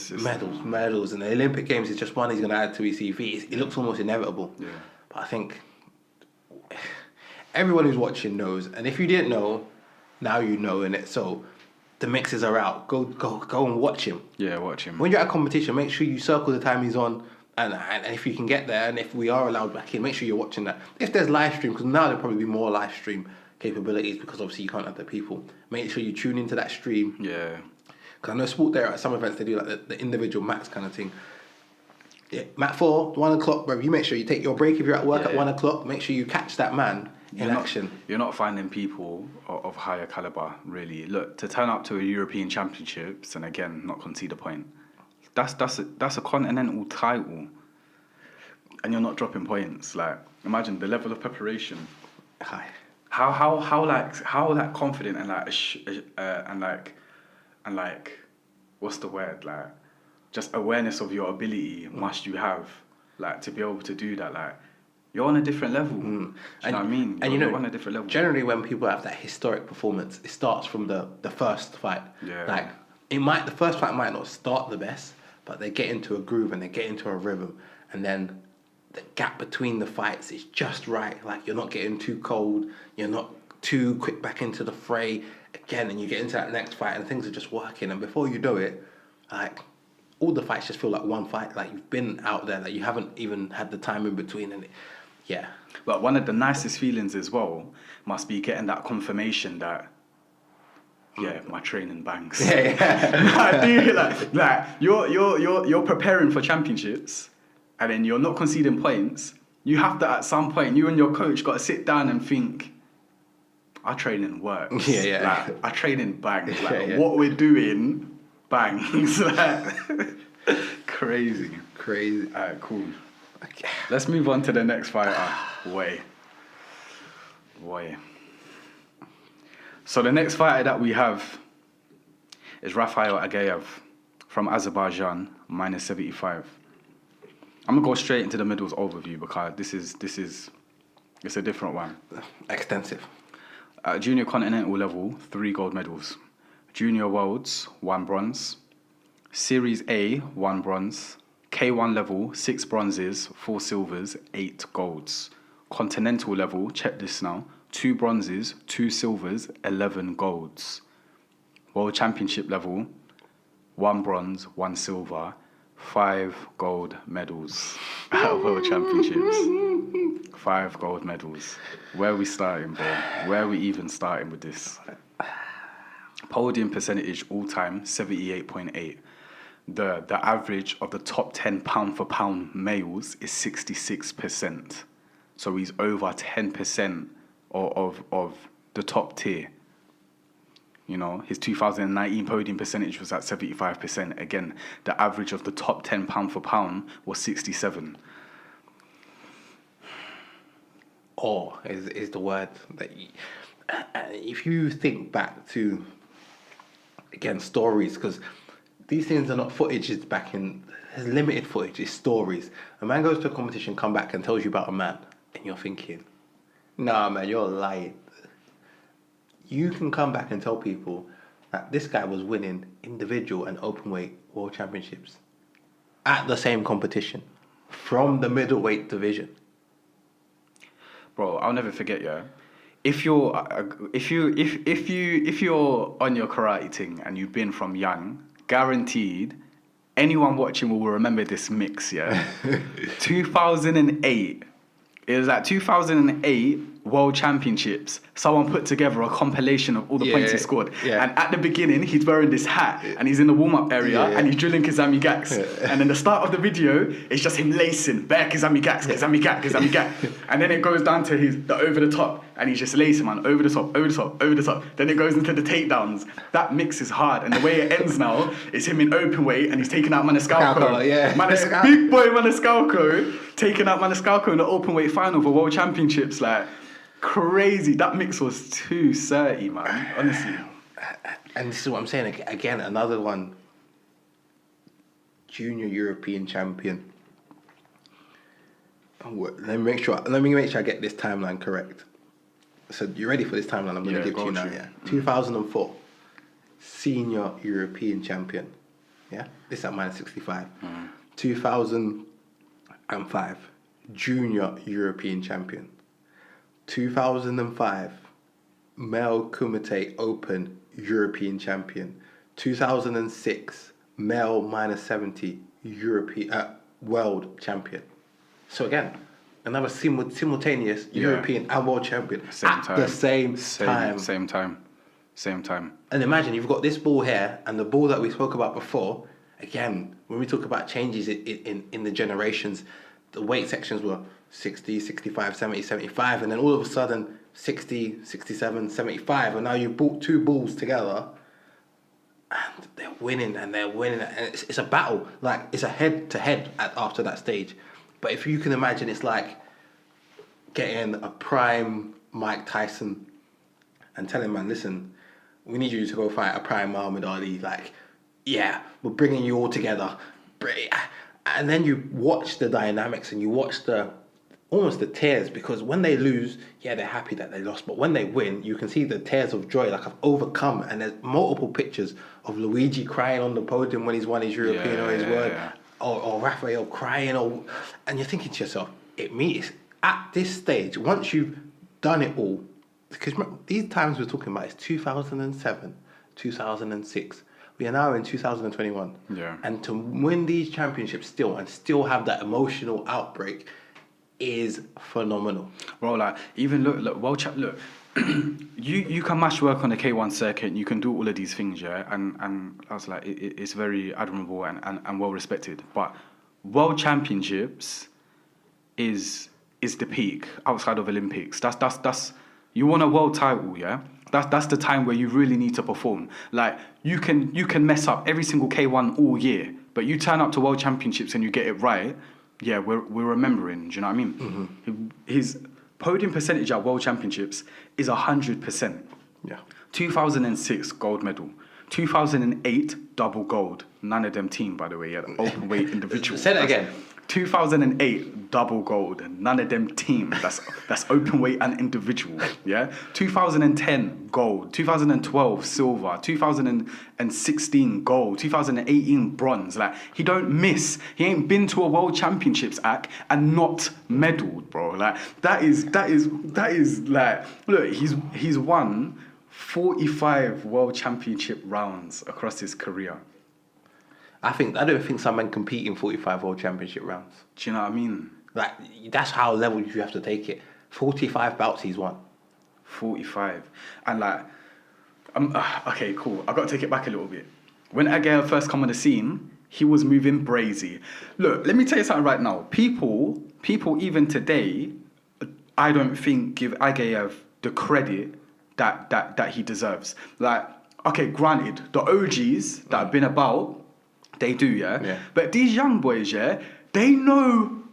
Medals, and the Olympic Games is just one he's going to add to his CV. It looks almost inevitable. Yeah. But I think everyone who's watching knows, and if you didn't know, now you know, innit? So the mixes are out. Go and watch him. Yeah, watch him. When you're at a competition, make sure you circle the time he's on, and if you can get there, and if we are allowed back in, make sure you're watching that. If there's live stream, because now there'll probably be more live stream capabilities, because obviously you can't have the people. Make sure you tune into that stream. Yeah. Because I know sport there at some events they do like the individual mats kind of thing. Yeah, mat 4, 1 o'clock, bro. You make sure you take your break if you're at work at 1 o'clock. Make sure you catch that man in action. You're not finding people of higher caliber, really. Look, to turn up to a European Championships and again not concede a point. That's a continental title, and you're not dropping points. Like, imagine the level of preparation. High. How confident and like what's the word, like just awareness of your ability must you have, like, to be able to do that. Like, you're on a different level. Do you know what I mean? You're on a different level. Generally, when people have that historic performance, it starts from the first fight. Yeah. Like, the first fight might not start the best, but they get into a groove and they get into a rhythm, and then the gap between the fights is just right. Like, you're not getting too cold, you're not too quick back into the fray again, and you get into that next fight and things are just working, and before you know it, like, all the fights just feel like one fight. Like, you've been out there, like, you haven't even had the time in between, and yeah. But one of the nicest feelings as well must be getting that confirmation that, yeah, my training bangs. Yeah. Dude, like you're preparing for championships, and then you're not conceding points. You have to, at some point, you and your coach got to sit down and think, our training works. Yeah. Like, our training bangs. Like, what we're doing bangs. Like, crazy. Alright, cool. Okay. Let's move on to the next fighter. Boy. So the next fighter that we have is Rafael Agaev from Azerbaijan, minus 75. I'm gonna go straight into the middles overview because it's a different one. Extensive. At junior continental level, 3 gold medals. Junior worlds, 1 bronze. Series A, 1 bronze. K1 level, 6 bronzes, 4 silvers, 8 golds. Continental level, check this now, 2 bronzes, 2 silvers, 11 golds. World Championship level, 1 bronze, 1 silver, 5 gold medals at World Championships. 5 gold medals. Where are we starting, bro? Where are we even starting with this? Podium percentage all time, 78.8. The average of the top 10 pound for pound males is 66%. So he's over 10% of the top tier. You know, his 2019 podium percentage was at 75%. Again, the average of the top 10 pound for pound was 67. Awe is the word that if you think back to, again, stories, because these things are not footage, it's back in, there's limited footage, it's stories. A man goes to a competition, come back and tells you about a man, and you're thinking, nah, man, you're lying. You can come back and tell people that this guy was winning individual and openweight world championships at the same competition from the middleweight division. Bro, I'll never forget, yeah. If you're on your karate thing and you've been from young, guaranteed anyone watching will remember this mix, yeah. 2008 It was at 2008 World Championships. Someone put together a compilation of all the points he scored. Yeah. And at the beginning, he's wearing this hat and he's in the warm-up area and he's drilling Kizami Gaks. And then the start of the video, it's just him lacing, bare Kizami Gaks, Kizami Gak, Kizami Gak. And then it goes down to the over the top and he's just lacing, man, over the top, over the top, over the top. Then it goes into the takedowns. That mix is hard. And the way it ends now is him in open weight and he's taking out Maniscalco. Big boy Maniscalco taking out Maniscalco in the open weight final for World Championships. Like, crazy. That mix was too dirty, man. Honestly. And this is what I'm saying. Again, another one. Junior European champion. Let me make sure I get this timeline correct. So you ready for this timeline? I'm going to give to you now. Yeah. 2004. Senior European champion. Yeah. This is at minus 65. 2005. Junior European champion. 2005, Male Kumite Open European Champion. 2006, Male minus 70 World Champion. So again, another simultaneous European and World Champion the same time. And imagine you've got this ball here and the ball that we spoke about before. Again, when we talk about changes in the generations, the weight sections were 60, 65, 70, 75, and then all of a sudden 60, 67, 75, and now you brought two balls together and they're winning and it's a battle. Like, it's a head-to-head after that stage. But if you can imagine, it's like getting a prime Mike Tyson and telling him, man, listen, we need you to go fight a prime Muhammad Ali. Like, yeah, we're bringing you all together. And then you watch the dynamics and you watch almost the tears, because when they lose, they're happy that they lost, but when they win, you can see the tears of joy, like, I've overcome. And there's multiple pictures of Luigi crying on the podium when he's won his European or his World, or Rafael crying, and you're thinking to yourself, it means at this stage, once you've done it all, because these times we're talking about is 2007, 2006. We are now in 2021. Yeah. And to win these championships still have that emotional outbreak is phenomenal. Bro, like, even look, you can mash work on the K1 circuit, you can do all of these things, and I was like, it's very admirable and well respected. But World Championships is the peak outside of Olympics. That's you want a world title, That's the time where you really need to perform. Like, you can mess up every single K1 all year, but you turn up to World Championships and you get it right. Yeah, we're remembering. Do you know what I mean? Mm-hmm. His podium percentage at World Championships is 100%. Yeah. 2006 gold medal. 2008 double gold. None of them team, by the way. Yeah, open weight individual. Say that again. 2008 double gold. None of them team. That's open weight and individual. Yeah. 2010 gold. 2012 silver. 2016 gold. 2018 bronze. Like, he don't miss. He ain't been to a World Championships and not medaled, bro. Like, that is like, look, he's won 45 World Championship rounds across his career. I don't think someone compete in 45 World Championship rounds. Do you know what I mean? Like, that's how level you have to take it. 45 bouts he's won. 45. And like, okay, cool. I've got to take it back a little bit. When Agayev first come on the scene, he was moving brazy. Look, let me tell you something right now. People even today, I don't think give Agayev the credit that he deserves. Like, okay, granted, the OGs that have been about, they do, yeah? But these young boys, they know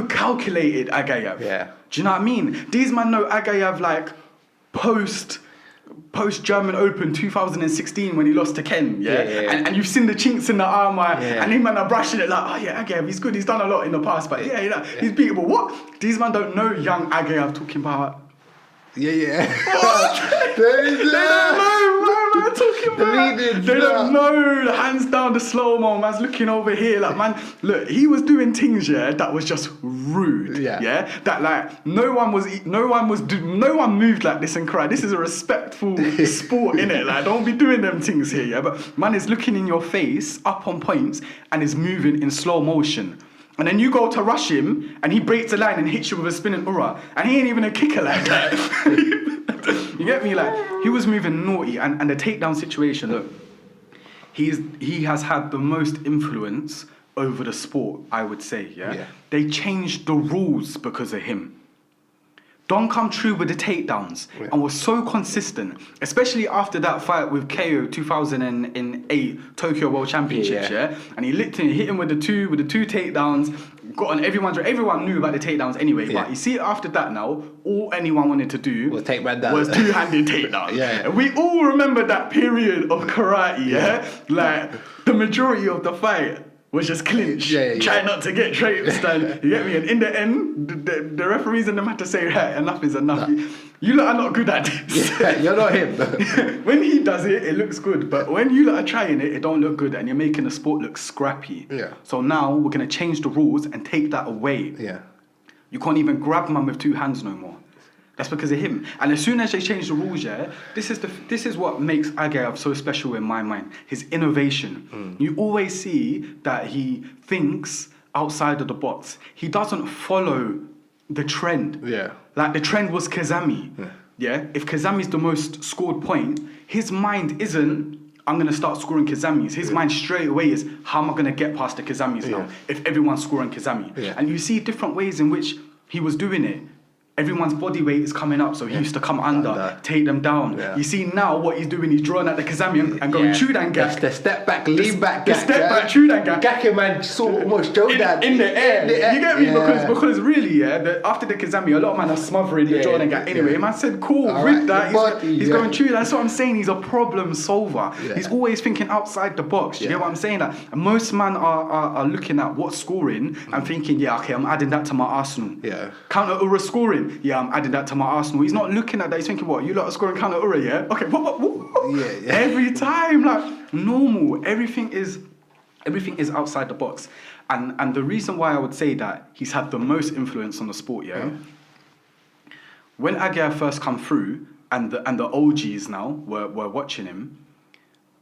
calculated Agayev. Yeah. Do you know what I mean? These men know Agayev like post German Open 2016 when he lost to Ken, And you've seen the chinks in the armour, and these men are brushing it like, oh yeah, Agayev, he's good, he's done a lot in the past, but he's beatable. What? These men don't know young Agayev talking about. What? They don't know what we're talking about. They don't know. The hands down, the slow-mo, man's looking over here. Like, man, look, he was doing things, that was just rude. Yeah. That like no one moved like this and cried. This is a respectful sport, innit? Like, don't be doing them things here, But man is looking in your face, up on points, and is moving in slow motion. And then you go to rush him, and he breaks the line and hits you with a spinning ura, and he ain't even a kicker like that. You get me? Like, he was moving naughty, and the takedown situation, look, he has had the most influence over the sport, I would say, yeah? They changed the rules because of him. Don't come true with the takedowns and was so consistent, especially after that fight with KO 2008 Tokyo World Championships, yeah? And he hit him with the two takedowns, got on everyone knew about the takedowns anyway, but you see after that now, all anyone wanted to do was take man down. Was two-handed takedown. And we all remember that period of karate, yeah? Like, the majority of the fight was just clinch, try not to get traipsed, and you get me? And in the end, the referees and them had to say, right, enough is enough. No. You lot are not good at this. Yeah, you're not him. When he does it, it looks good. But when you lot are trying it, it don't look good, and you're making the sport look scrappy. So now we're going to change the rules and take that away. You can't even grab man with two hands no more. That's because of him. And as soon as they change the rules, this is what makes Agaev so special in my mind. His innovation. You always see that he thinks outside of the box. He doesn't follow the trend. Like the trend was Kazami. If Kazami's the most scored point, his mind isn't, I'm going to start scoring Kazamis. His mind straight away is, how am I going to get past the Kazamis now if everyone's scoring Kazami? And you see different ways in which he was doing it. Everyone's body weight is coming up, so he used to come under, take them down. You see now what he's doing, he's drawing at the Kazami and going Chudan Gak. The step back, lean back, the step back, Chudan Gak. Gak man saw almost Jodan. In the air. You get me? Because really, after the Kazami, a lot of men are smothering the Jordan Gak. Anyway, man said, cool, with that, he's going Chudan. That's what I'm saying, he's a problem solver. He's always thinking outside the box. You get what I'm saying? Like, most men are looking at what's scoring and thinking, okay, I'm adding that to my arsenal. Counter Ura scoring. I'm adding that to my arsenal. He's not looking at that. He's thinking, what? You lot are scoring counter Ura, yeah? Okay, what? Every time, like, normal. Everything is outside the box. And the reason why I would say that he's had the most influence on the sport, when Aguiar first come through and the OGs now were watching him,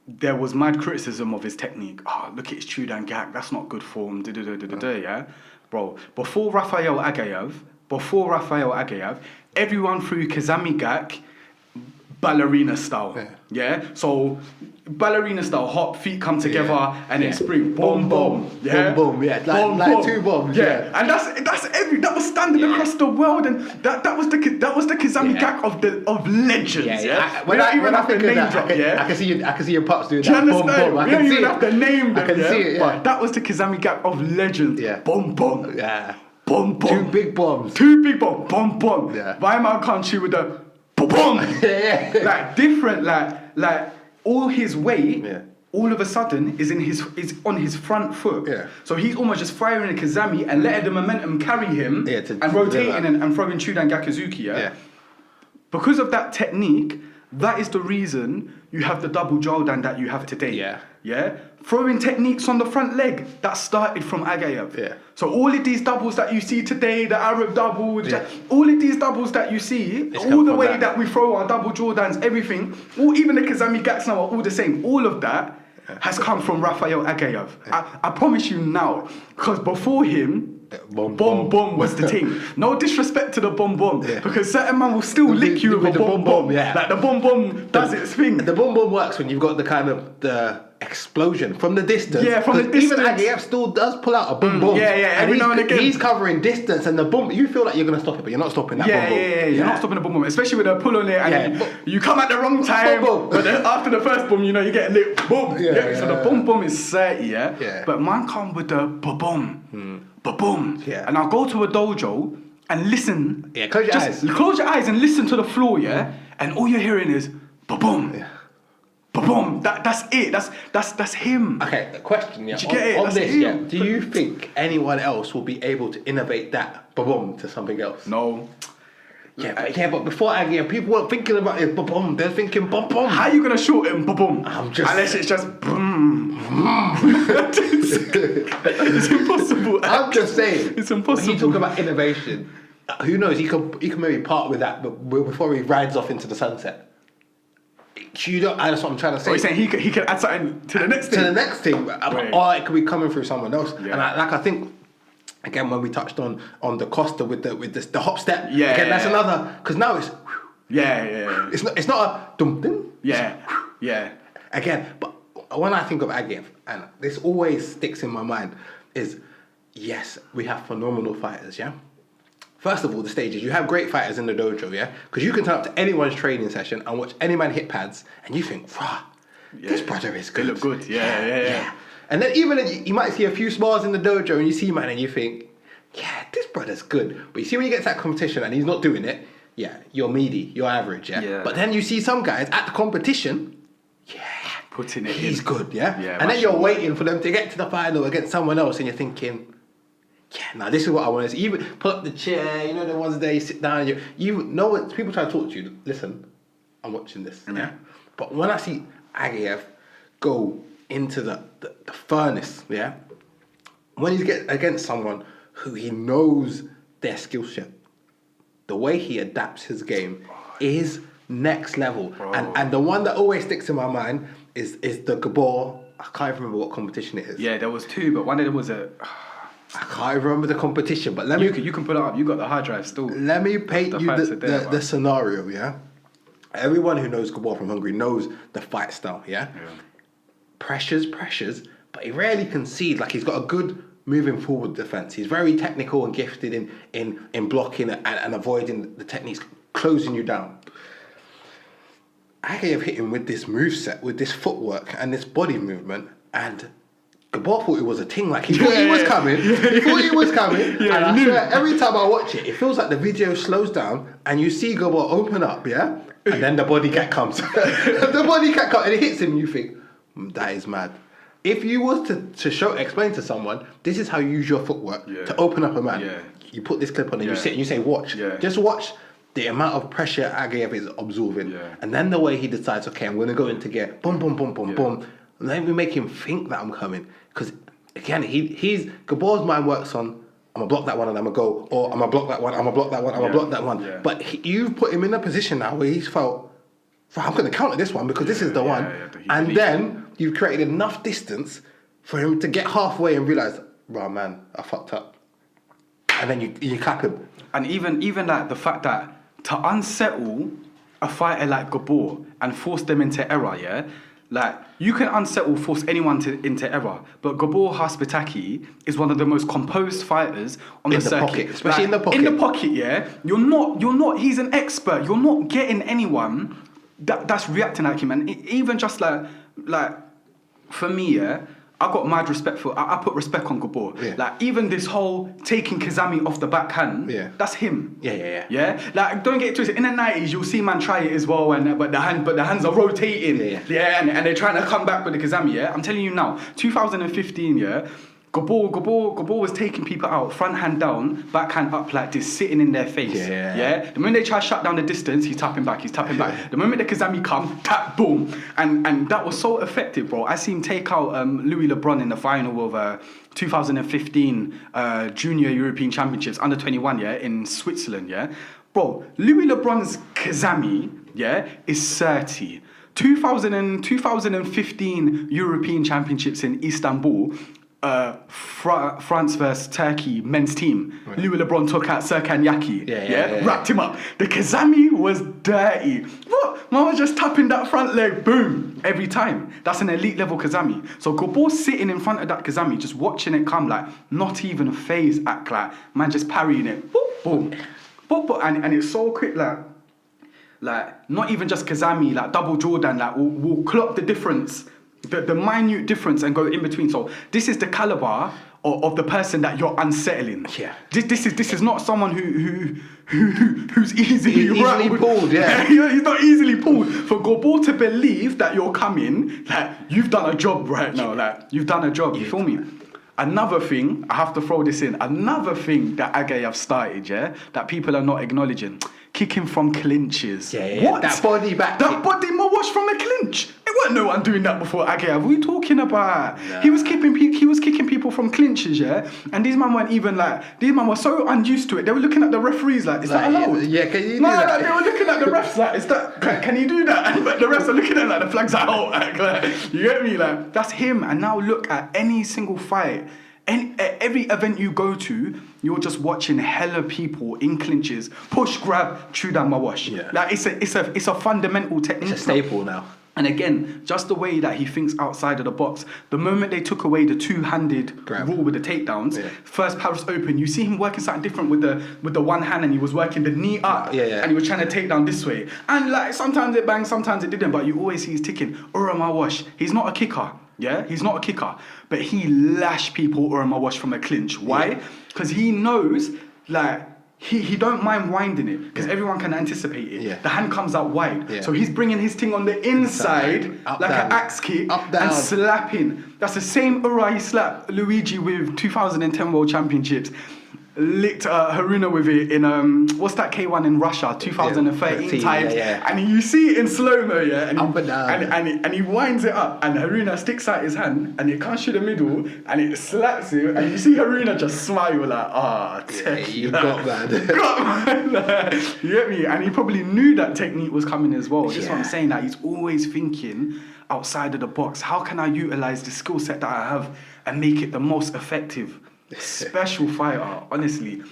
there was mad criticism of his technique. Look at his Chudan Gak. That's not good form. Yeah? Bro, before Rafael Agaev, everyone threw Kazami Gak ballerina style. So ballerina style, hop, feet come together and then spring. Boom, boom. Boom, boom. Like two bombs. And that was standard across the world, and that was the Kazami Gak of legends. When I think of that, I can see your pops doing that. Boom, boom. We don't even have to name them. I can see it. But that was the Kazami Gak of legends. Boom, boom. Boom, boom. Two big bombs. Boom, boom. Why am I country with the boom? Like different, like all his weight, all of a sudden is on his front foot. So he's almost just firing a Kazami and letting the momentum carry him and rotating and throwing Chudan Gakuzuki. Because of that technique, that is the reason you have the double Jordan that you have today. Throwing techniques on the front leg that started from Agaev. So all of these doubles that you see today, the Arab double, all of these doubles that you see, all the way that we throw our double Jordans, everything, or even the Kazami Gaks now are all the same. All of that has come from Rafael Agaev. I promise you now, because before him, Bomb was the thing. No disrespect to the bomb, because certain man will still lick you with a bomb. Like the bomb does its thing. The bomb works when you've got the kind of the explosion from the distance. From the distance. Even Agaev still does pull out a bomb. Every now and again. He's covering distance, and the bomb, you feel like you're going to stop it, but you're not stopping that bomb. You're not stopping the bomb, especially with a pull on it, and you come at the wrong time. But then after the first bomb, you get a little boom. So the bomb is 30, but man come with the boom. Ba-boom. And I'll go to a dojo and listen. Close your eyes. Close your eyes and listen to the floor, and all you're hearing is ba-boom. Ba-boom. That's it. That's him. Okay, question, Did you get it? On That's this, him. do you think anyone else will be able to innovate that ba-boom to something else? No. But before Again, people weren't thinking about it ba-boom. They're thinking ba-boom. How are you gonna shorten ba-boom? Unless it's just boom. It's impossible. I'm just saying. It's impossible. When you talk about innovation, who knows? He can maybe part with that, but before he rides off into the sunset. That's what I'm trying to say. You're saying he could add something to the next thing? To the next thing, or it could be coming through someone else. And I think Again, when we touched on the Costa with the hop step. Yeah. Again, that's another, because now it's. Yeah. It's not a dum dum. Yeah. Again, but when I think of Agev, and this always sticks in my mind, is yes, we have phenomenal fighters, yeah? First of all, the stages, you have great fighters in the dojo, yeah? Because you can turn up to anyone's training session and watch any man hit pads, and you think, rah, this brother is good. They look good, yeah. And then even you might see a few spars in the dojo, and you see man, and you think, yeah, this brother's good. But you see when you get to that competition and he's not doing it, yeah, you're meaty, you're average, yeah? But then you see some guys at the competition, putting it he's in. good, yeah? And then you're waiting for them to get to the final against someone else, and you're thinking, now this is what I want to see. Even put up the chair, you know, the ones there you sit down, and you know what, people try to talk to you, listen, I'm watching this, yeah? But when I see Agev go into the furnace, yeah? When he's against someone who he knows their skill set, the way he adapts his game is next level. And the one that always sticks in my mind is the Gabor. I can't remember what competition it is. Yeah, there was two, but one of them was I can't remember the competition, but you can put it up. You got the hard drive still. Let me paint you the scenario, yeah? Everyone who knows Gabor from Hungary knows the fight style, yeah? Pressures, but he rarely concedes. Like, he's got a good moving forward defense. He's very technical and gifted in blocking and avoiding the techniques, closing you down. Agev hit him with this moveset, with this footwork and this body movement, and Gabor thought it was a thing. Like, he thought he was coming. He thought he was coming. And I swear, every time I watch it, it feels like the video slows down and you see Gabor open up, yeah? And then the body cat comes. The body cat comes and it hits him and you think, that is mad. If you was to explain to someone, this is how you use your footwork to open up a man. You put this clip on and you sit and you say, watch. Just watch the amount of pressure Agev is absorbing. And then the way he decides, okay, I'm going to go into gear. Boom, boom, boom, boom, boom. And then we make him think that I'm coming. Because, again, Gabor's mind works on, I'm going to block that one and I'm going to go. Or I'm going to block that one, I'm going to block that one, I'm going to block that one. But you've put him in a position now where he's felt, I'm going to counter this one because this is the one. And then you've created enough distance for him to get halfway and realise, bro, man, I fucked up. And then you clap him. And even like the fact that to unsettle a fighter like Gabor and force them into error, yeah? Like, you can force anyone into error, but Gabor Haspitaki is one of the most composed fighters on the circuit. Pocket, especially in the pocket. In the pocket, yeah? You're not, he's an expert. You're not getting anyone that's reacting like him. And even just like, for me, yeah, I got mad respect for, I put respect on Gabor. Like, even this whole taking Kazami off the backhand, that's him. Yeah? Like, don't get it twisted. In the 90s, you'll see man try it as well, but the hands are rotating. And they're trying to come back with the Kazami, yeah? I'm telling you now, 2015, yeah? Gabor was taking people out, front hand down, backhand up like this, sitting in their face. The moment they try to shut down the distance, he's tapping back. The moment the Kazami come, tap, boom. And that was so effective, bro. I seen him take out Louis LeBron in the final of 2015 Junior European Championships, under 21, yeah, in Switzerland, yeah. Bro, Louis LeBron's Kazami, yeah, is 30. 2015 European Championships in Istanbul, France versus Turkey men's team. Louis LeBron took out Serkan Yaki, wrapped him up. The Kazami was dirty. What? Man was just tapping that front leg, boom, every time. That's an elite level Kazami. So Gabor's sitting in front of that Kazami, just watching it come, like, not even a phase act, like, man just parrying it, boom, boom. And it's so quick, like, not even just Kazami, like double Jordan, like, will clock the difference, the minute difference, and go in between. So this is the caliber of the person that you're unsettling. This is not someone who's easily pulled. He's not easily pulled. For Gabor to believe that you're coming, like, you've done a job right now. Like, you've done a job. You feel me? Another thing, I have to throw this in. Another thing that Agev started, that people are not acknowledging. Kicking from clinches. What? That body back. That body wash from a clinch. It weren't no one doing that before Agev. What are you talking about? Nah. He was kicking people from clinches, and these men weren't even like, these men were so unused to it. They were looking at the referees like, is that allowed? Can you do that? They were looking at the refs like, is that, can you do that? But the refs are looking at the flags out. Like, you get me? Like, that's him. And now look at any single fight And every event you go to, you're just watching hella people in clinches, push, grab, chew down my wash. Yeah. Like it's a fundamental technique. It's a staple now. And again, just the way that he thinks outside of the box. The moment they took away the two-handed Grab. rule with the takedowns, Yeah. first pass open, you see him working something different with the one hand, and he was working the knee up, and he was trying to take down this way. And like sometimes it banged, sometimes it didn't, but you always see he's ticking. Uramawash, he's not a kicker. Yeah, he's not a kicker, but he lashed people Uramawash from a clinch. Why? Because he knows, like, he don't mind winding it, because everyone can anticipate it. Yeah. The hand comes out wide. Yeah. So he's bringing his thing on the inside, Up, like down. an axe kick, Up, down. and slapping. That's the same Ura he slapped Luigi with 2010 World Championships. Licked Haruna with it in what's that K1 in Russia 2013 times, and you see it in slow-mo, and up and down, and he winds it up, and Haruna sticks out his hand and it comes through the middle and it slaps him, and you see Haruna just smile like, you got that. Got man. You get me? And he probably knew that technique was coming as well. That's what I'm saying, that he's always thinking outside of the box. How can I utilize the skill set that I have and make it the most effective? Special fighter, honestly.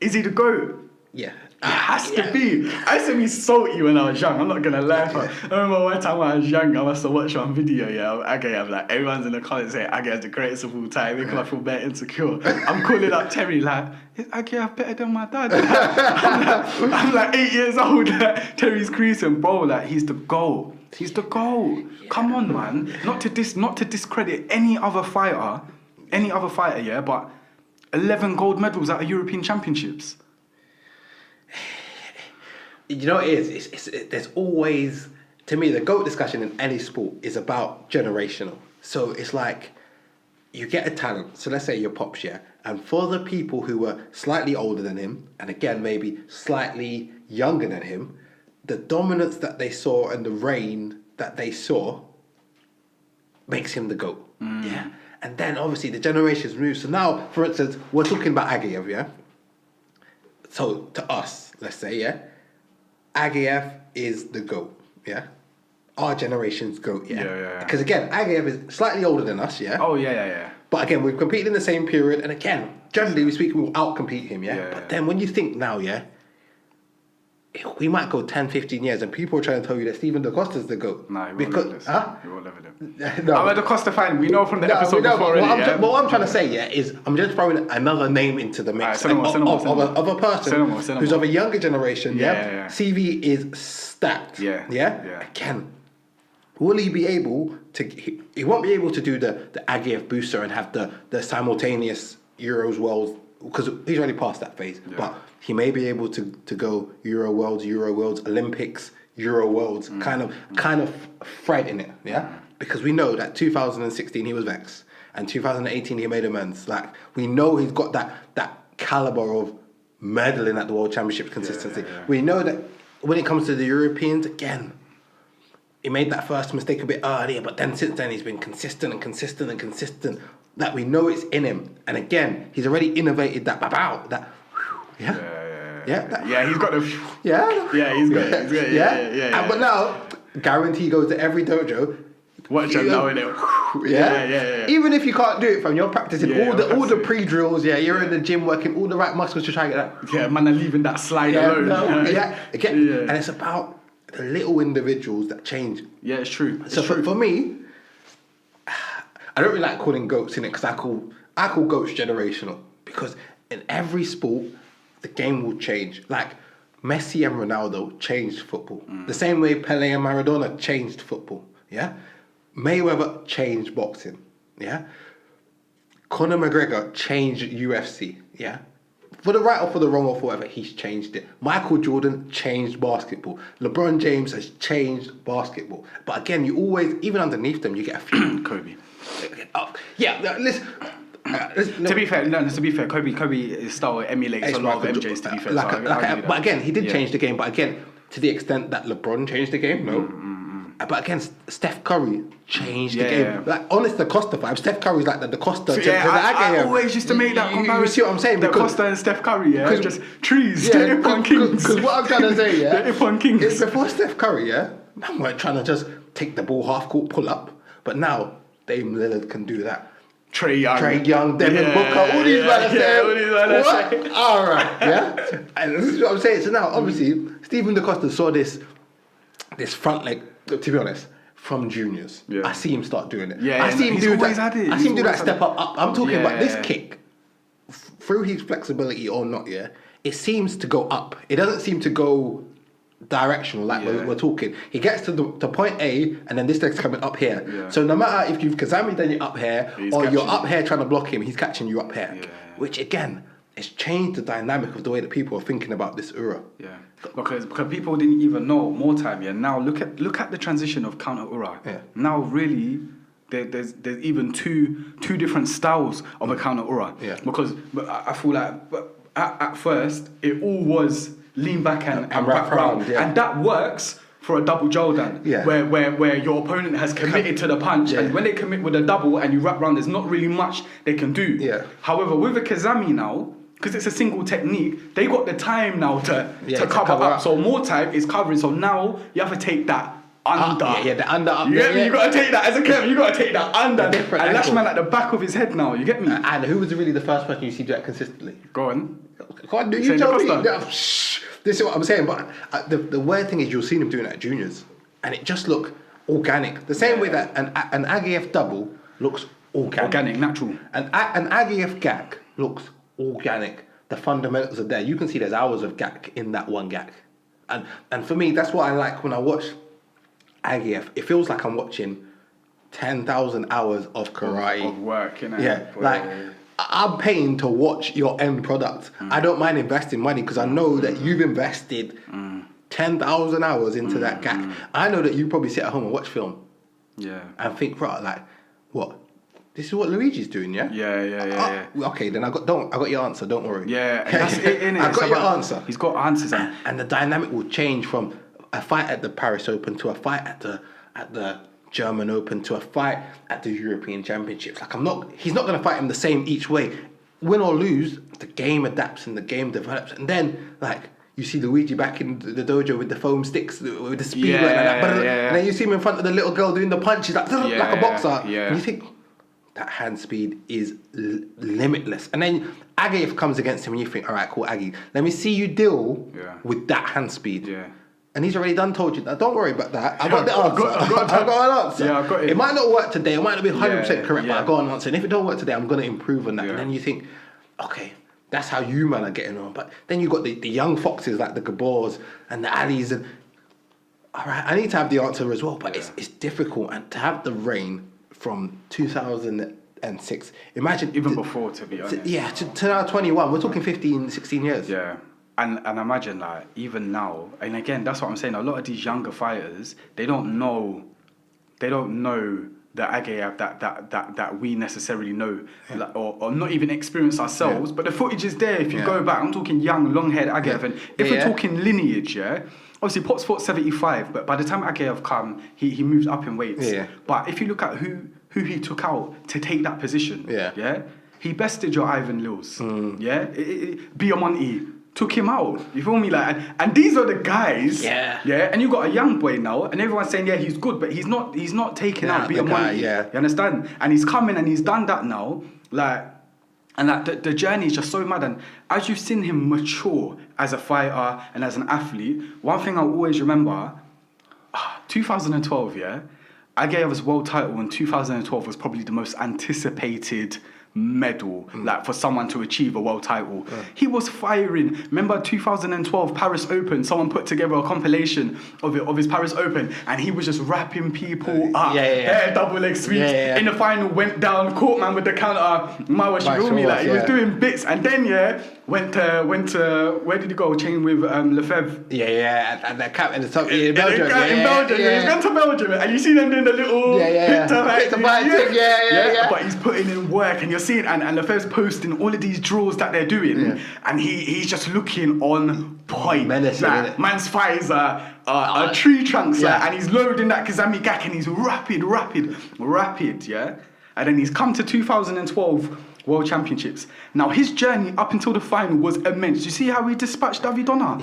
Is he the GOAT? Yeah. It has to be. I used to be salty when I was young, I'm not gonna lie. I remember one time when I was young, I must have watched one video, of Age. I'm like, everyone's in the comments saying Age is the greatest of all time, making me feel better insecure. I'm calling up Terry like, is Age better than my dad? I'm like 8 years old, Terry's creasing, bro, like he's the GOAT. He's the GOAT. Come on, man. Not to discredit any other fighter, but 11 gold medals at the European Championships. You know what it is? There's always, to me, the GOAT discussion in any sport is about generational. So it's like, you get a talent, so let's say your Pops, and for the people who were slightly older than him, and again, maybe slightly younger than him, the dominance that they saw and the reign that they saw makes him the GOAT. Yeah. And then obviously the generations move. So now, for instance, we're talking about Ageyev, yeah? So to us, let's say, Ageyev is the GOAT, yeah? Our generation's GOAT, yeah? Because again, Ageyev is slightly older than us, yeah? Oh, yeah. But again, we've competed in the same period, and again, generally we speak, we'll out-compete him, yeah? But then when you think now, we might go 10, 15 years and people are trying to tell you that Stephen Da Costa's the GOAT. Nah, he won't level this. He won't level it. No. I'm at Da Costa fine. We know from the episode before already. What I'm trying to say, is I'm just throwing another name into the mix of a person who's of a younger generation, CV is stacked. Yeah? Again, will he be able to... He won't be able to do the Ageyev booster and have the simultaneous Euros Worlds, because he's already past that phase. Yeah. But he may be able to go Euro Worlds, Olympics, Euro Worlds, kind of thread in it, yeah? Because we know that 2016 he was vexed, and 2018 he made amends. Like, we know he's got that caliber of medaling at the World Championships consistency. We know that when it comes to the Europeans, again, he made that first mistake a bit earlier, but then since then he's been consistent. That we know it's in him. And again, he's already innovated that bow, that he's got the he's got it. But now, guarantee goes to every dojo. Watch him knowing it. Even if you can't do it, from you're practicing all the pre-drills, you're in the gym working all the right muscles to try and get that. Yeah, man, are leaving that slide alone. And it's about the little individuals that change. Yeah, it's true. For me, I don't really like calling GOATs in it, because I call GOATs generational, because in every sport the game will change. Like Messi and Ronaldo changed football. The same way Pele and Maradona changed football. Yeah? Mayweather changed boxing. Yeah? Conor McGregor changed UFC. Yeah? For the right or for the wrong or for whatever, he's changed it. Michael Jordan changed basketball. LeBron James has changed basketball. But again, you always, even underneath them, you get a few. Kobe. Listen. To be fair, Kobe's style emulates a lot of MJ's. To be fair, but again, he did change the game. But again, to the extent that LeBron changed the game, no. But again, Steph Curry changed the game. Like, honest, the Costa vibe. Steph Curry's like the Costa. I always used to make that comparison. You see what I'm saying? The Costa and Steph Curry, just trees. The Ippon Kings. Because what I'm trying to say, the Ippon Kings. Is before Steph Curry, man weren't trying to just take the ball half court, pull up. But now Dame Lillard can do that. Trey Young, Devin Booker, all these men are saying, all these men are what? saying. All right, yeah. And this is what I'm saying. So now, obviously, Stephen DaCosta saw this front leg, to be honest, from juniors. Yeah. I see him start doing it. Yeah, I see him he's do always that. had it. I see him do that step up. I'm talking about this Yeah. kick, through his flexibility or not, yeah, it seems to go up. It doesn't seem to go directional like we're talking. He gets to point A and then this leg's coming up here. Yeah. So no matter if you've Kazami, then you're up here, He's or you're catching up here trying to block him, he's catching you up here. Yeah. Which again, it's changed the dynamic of the way that people are thinking about this era. Yeah, because people didn't even know more time. Yeah, now look at the transition of counter ura. Yeah. Now really, there's even two different styles of a counter ura. Yeah. Because I feel like at first it all was lean back and wrap round, yeah. and that works for a double Jordan, Yeah. where your opponent has committed to the punch, Yeah. and when they commit with a double and you wrap round, there's not really much they can do. Yeah. However, with a Kazami now, because it's a single technique, they got the time now to cover up. So more time is covering. So now you have to take that under. The under up. You get me? Yeah. You got to take that as a Kevin. You got to take that under. And different lash angle. man at the back of his head now. You get me? And who was really the first person you see do that consistently? Go on. Go on, you Shane tell me. DaCosta. No, shh. This is what I'm saying. But the weird thing is you'll see him doing it at juniors, and it just look organic. The same way that an Agiev double looks organic. Organic, natural. An Agiev gag looks organic. The fundamentals are there. You can see there's hours of gag in that one gag. And for me, that's what I like when I watch Agiev. It feels like I'm watching 10,000 hours of karate. Of work, innit? Yeah, like I'm paying to watch your end product. I don't mind investing money because I know that you've invested 10,000 hours into that gag. I know that you probably sit at home and watch film. Yeah. And think, right, like, what? This is what Luigi's doing, yeah? Yeah. Okay, then I got your answer. Don't worry. Yeah, and that's it, innit? I It's got your about- answer. He's got answers. And the dynamic will change from a fight at the Paris Open to a fight at the German Open to a fight at the European Championships. Like he's not going to fight him the same each way. Win or lose, the game adapts and the game develops. And then like you see Luigi back in the dojo with the foam sticks, with the speed, and then you see him in front of the little girl doing the punches like a boxer. Yeah. And you think that hand speed is limitless. And then Agiev comes against him and you think, all right, cool, Aggie, let me see you deal with that hand speed. Yeah. And he's already done told you that. Don't worry about that. I got the answer. I got an answer. Yeah, I got it. It might not work today. It might not be 100% correct, but yeah. I got an answer. And if it don't work today, I'm going to improve on that. Yeah. And then you think, okay, that's how you man are getting on. But then you got the young foxes like the Gabors and the Alis. And all right, I need to have the answer as well. But it's difficult. And to have the reign from 2006, imagine. Even before, to be honest. To now 21. We're talking 15, 16 years. Yeah. And imagine like even now, and again that's what I'm saying. A lot of these younger fighters, they don't know the Agiev that we necessarily know, like, or not even experience ourselves. Yeah. But the footage is there. If you go back, I'm talking young, long-haired Agiev, and if we're talking lineage, obviously Potts fought 75, but by the time Agiev come, he moved up in weights. Yeah. But if you look at who he took out to take that position, he bested your Ivan Lils, Biamonte. Took him out. You feel me? Like, and these are the guys. Yeah. And you got a young boy now, and everyone's saying, he's good, but he's not taking out Biamonte. You understand? And he's coming and he's done that now. Like, and that the journey is just so mad. And as you've seen him mature as a fighter and as an athlete, one thing I'll always remember, 2012, Agayev's world title in 2012 was probably the most anticipated medal, like for someone to achieve a world title. He was firing. Remember 2012 Paris Open, someone put together a compilation of his Paris Open, and he was just wrapping people up. Double leg sweeps. In the final, went down, caught man with the counter. He was doing bits, and then went to where did he go? Chain with Lefebvre. And that cap in the top in Belgium. In Belgium, he's gone to Belgium, and you see them doing the little hit to bite. But he's putting in work, and you're seeing, and Lefebvre's posting all of these draws that they're doing, and he's just looking on point. Like, man's thighs are tree trunks, and he's loading that Kazami Gak, and he's rapid, and then he's come to 2012 World Championships. Now his journey up until the final was immense. You see how he dispatched Davidonna?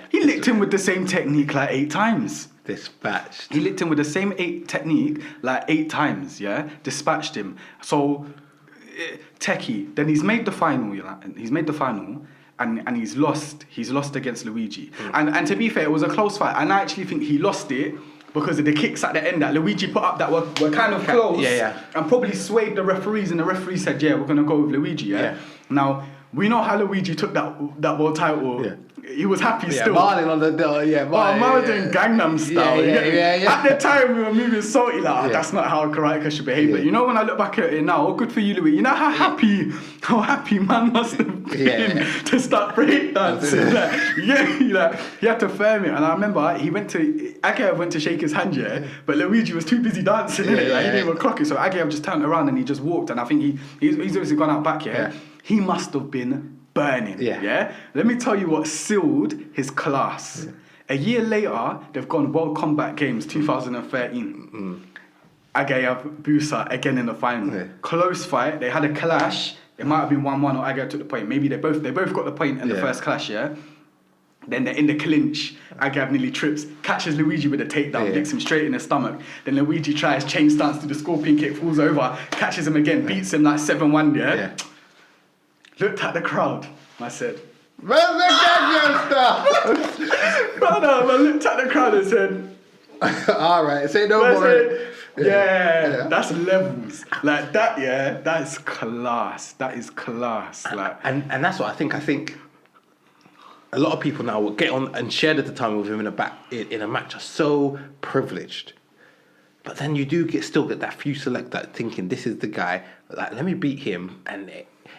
He licked him with the same technique like 8 times. Dispatched. He licked him with the same technique like 8 times, dispatched him. So techie. Then he's made the final. He's made the final. And he's lost. He's lost against Luigi. And to be fair, it was a close fight. And I actually think he lost it because of the kicks at the end that Luigi put up that were kind of close. And probably swayed the referees. And the referee said, yeah, we're going to go with Luigi. Yeah. Now, we know how Luigi took that world title. Yeah. He was happy still. Marlon on the Marlon doing Gangnam style. At the time, we were moving salty like, that's not how a karateka should behave. But you know, when I look back at it now, good for you, Louis. You know how happy man must have been to start breakdancing. He had to firm it. And I remember Agaev went to shake his hand, but Luigi was too busy dancing, he didn't even clock it. So Agaev just turned around and he just walked. And I think he's obviously gone out back, He must have been burning, Let me tell you what sealed his class. A year later, they've gone World Combat Games 2013. Agaev, Busa again in the final. Close fight. They had a clash. It might have been 1-1 or Agaev took the point. Maybe they both got the point in the first clash, Then they're in the clinch. Agaev nearly trips, catches Luigi with a takedown, kicks him straight in the stomach. Then Luigi tries chain stance to the scorpion kick, falls over, catches him again, beats him like 7-1, Looked at the crowd. I said, "Where's the stuff?" Brother, I looked at the crowd and said, "All right, say no more." That's levels like that. That is class. That is class. And that's what I think. I think a lot of people now will get on and share the time with him in a match are so privileged. But then you do still get that few select that thinking this is the guy. Like, let me beat him and.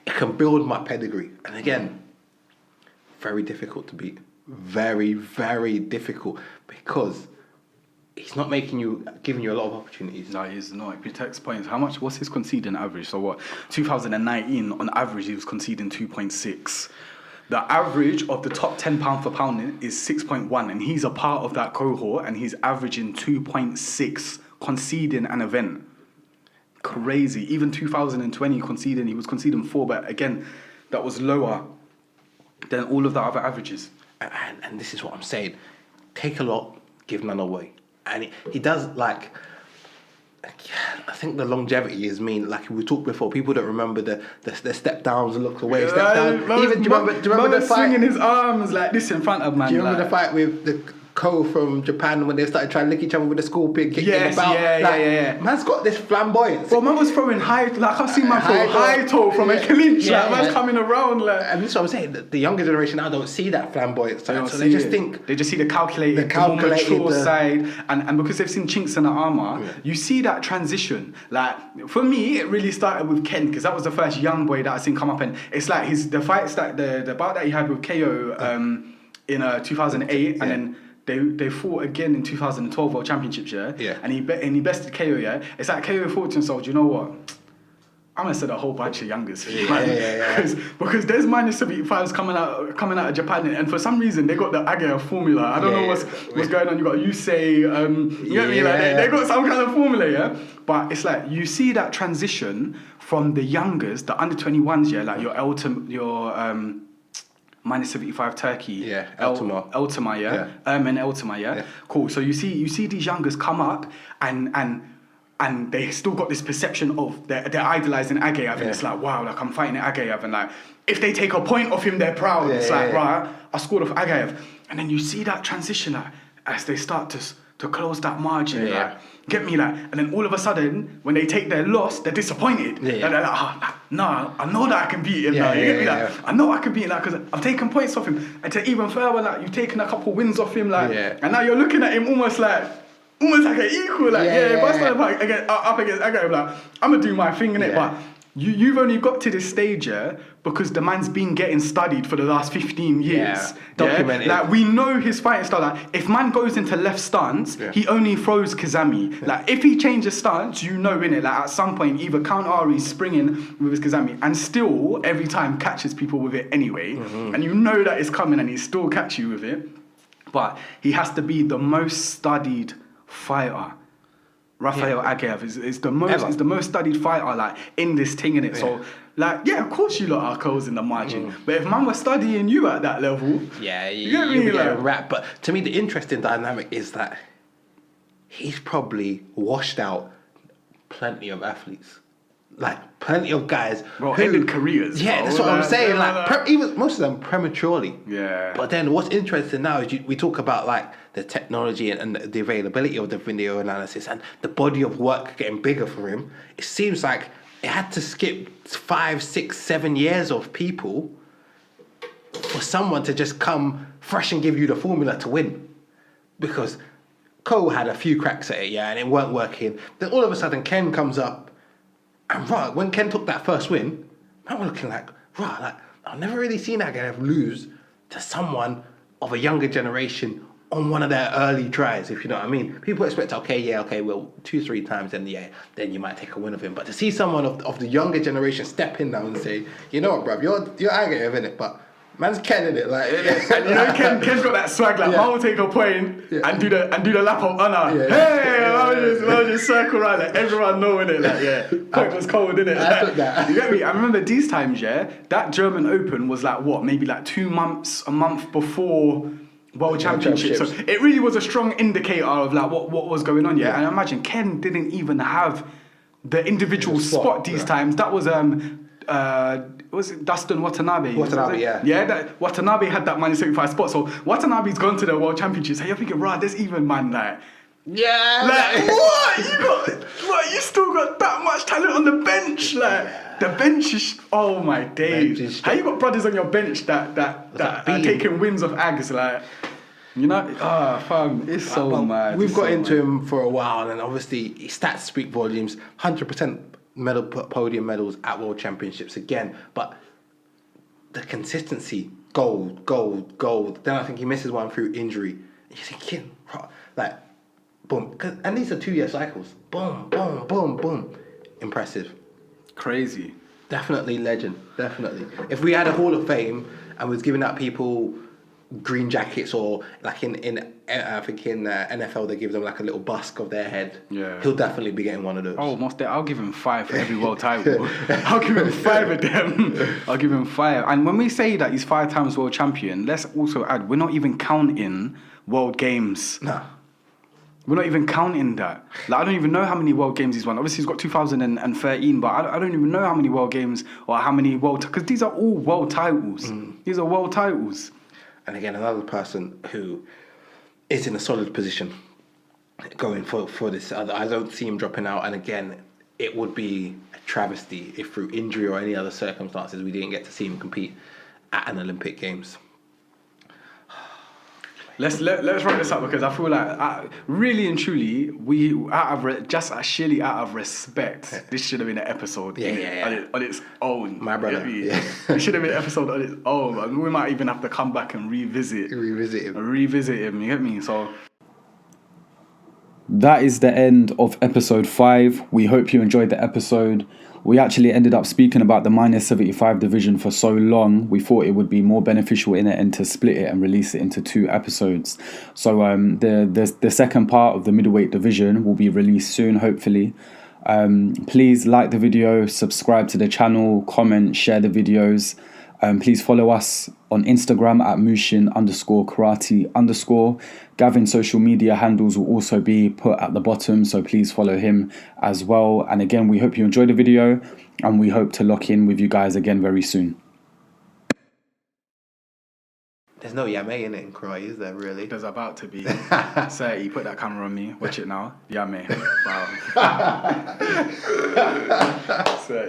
It can build my pedigree. And again, very difficult to beat. Very, very difficult because he's not giving you a lot of opportunities. No, he's not. He protects points. What's his conceding average? So what? 2019, on average, he was conceding 2.6. The average of the top 10 pound for pound is 6.1, and he's a part of that cohort, and he's averaging 2.6 conceding an event. Crazy. Even 2020 he was conceding 4, but again, that was lower than all of the other averages. And this is what I'm saying. Take a lot, give none away. And he does, I think the longevity is like we talked before, people don't remember the step downs and looks away, step down. Even do you remember the fight? Swinging his arms like this in front of man. Do you remember the fight with the Ko from Japan when they started trying to lick each other with a scorpion kick in the belt? Man's got this flamboyance. Well, man was throwing I've seen man throw high toe from a clinch. Man's coming around And that's what I'm saying. The younger generation now don't see that flamboyance. So they just think... They just see the calculated, more mature side. And because they've seen chinks in the armour, you see that transition. Like, for me, it really started with Ken, because that was the first young boy that I seen come up. And it's like the fights that... The bout that he had with KO in 2008, and then... They fought again in 2012 World Championships, and he bested KO, It's like KO thought to himself, do you know what? I'm gonna set a whole bunch of youngers, because there's -75s coming out of Japan, and for some reason they got the Agaev formula. I don't know what's going on. You got Yusei, you get me? Like they got some kind of formula, But it's like you see that transition from the youngers, the under 21s, like your -75 Turkey, Eltama, and Eltama, cool. So you see these youngers come up and they still got this perception of they're idolizing Agaev, and it's like, wow, like I'm fighting Agaev, and like if they take a point off him, they're proud. It's like, right, I scored off Agaev, and then you see that transition like, as they start to close that margin, get me, like, and then all of a sudden when they take their loss, they're disappointed. They're like, no, I know that I can beat him now. You get me, like, I know I can beat him, like, because I've taken points off him, and to even further, like, you've taken a couple wins off him, like, and now you're looking at him almost like an equal, like, if I stand up against Agaev, like, I'm gonna do my thing, innit, but you've only got to this stage, because the man's been getting studied for the last 15 years. Documented. Like, we know his fighting style. Like, if man goes into left stance, he only throws Kazami. Like, if he changes stance, you know, innit, like, at some point, either counter or he's springing with his Kazami, and still, every time, catches people with it anyway. And you know that it's coming, and he still catch you with it. But he has to be the most studied fighter. Rafael Agaev is the most studied fighter, like, in this thing, innit? So, like, of course you lot are closing the margin. But if man was studying you at that level, you get me, like, rap. But to me, the interesting dynamic is that he's probably washed out plenty of athletes. like plenty of guys. Well, ended careers. Yeah, bro. that's what I'm saying. No. Even most of them prematurely. Yeah. But then what's interesting now is we talk about like the technology and the availability of the video analysis and the body of work getting bigger for him. It seems like it had to skip 5, 6, 7 years of people for someone to just come fresh and give you the formula to win. Because Cole had a few cracks at it, yeah, and it weren't working. Then all of a sudden Ken comes up, and right, when Ken took that first win, I was looking like, right, like I've never really seen that guy lose to someone of a younger generation on one of their early tries, if you know what I mean. People expect, well, 2-3 times, then you might take a win of him. But to see someone of the younger generation step in now and say, you know what, bruv, you're aggressive, innit? But man's Ken in it, like, and you know, Ken's got that swag, like, man will take a point and do the lap of honor. Hey, I'll just circle around, like, everyone knowing it, like, yeah, point was cold, innit? I took that. You get me? I remember these times, yeah, that German Open was like, what, maybe like 2 months, a month before World Championships. So it really was a strong indicator of like what was going on, yeah. And I imagine Ken didn't even have the individual spot these times. That was it Dustin Watanabe? Watanabe, yeah. Yeah, that Watanabe had that -75 spot. So Watanabe's gone to the World Championships. So you're thinking, right, there's even man like, yeah, like what? You still got that much talent on the bench, like the bench is. Oh my days! How you got brothers on your bench that are taking wins of Ags, like, you know? Fam, it's so mad. We've got into him for a while, and obviously his stats speak volumes. 100% podium medals at World Championships again, but the consistency, gold. Then I think he misses one through injury. And you're thinking, like, boom, and these are 2-year cycles. Boom, boom, boom, boom. Impressive. Crazy. Definitely legend. Definitely. If we had a Hall of Fame and was giving out people green jackets, or like in I think in NFL they give them like a little busk of their head. Yeah. He'll definitely be getting one of those. Oh, I'll give him 5 for every world title. I'll give him 5 of them. I'll give him 5. And when we say that he's 5 times world champion, let's also add we're not even counting world games. No. We're not even counting that. Like, I don't even know how many world games he's won. Obviously, he's got 2013, but I don't even know how many world games or how many because these are all world titles. These are world titles. And again, another person who is in a solid position going for this. I don't see him dropping out. And again, it would be a travesty if through injury or any other circumstances we didn't get to see him compete at an Olympic Games. Let's wrap this up, because I feel like really and truly just out of respect, this should have been an episode on its own. My brother. Yeah. It should have been an episode on its own. And we might even have to come back and revisit him. You get me? So that is the end of episode 5. We hope you enjoyed the episode. We actually ended up speaking about the -75 division for so long, we thought it would be more beneficial in it and to split it and release it into 2 episodes. So the second part of the middleweight division will be released soon, hopefully. Please like the video, subscribe to the channel, comment, share the videos. Please follow us on Instagram at Mushin_karate_. Gavin's social media handles will also be put at the bottom, so please follow him as well. And again, we hope you enjoyed the video, and we hope to lock in with you guys again very soon. There's no Yame in it in karate, is there really? There's about to be. Say, put that camera on me. Watch it now. Yame. Wow. Say.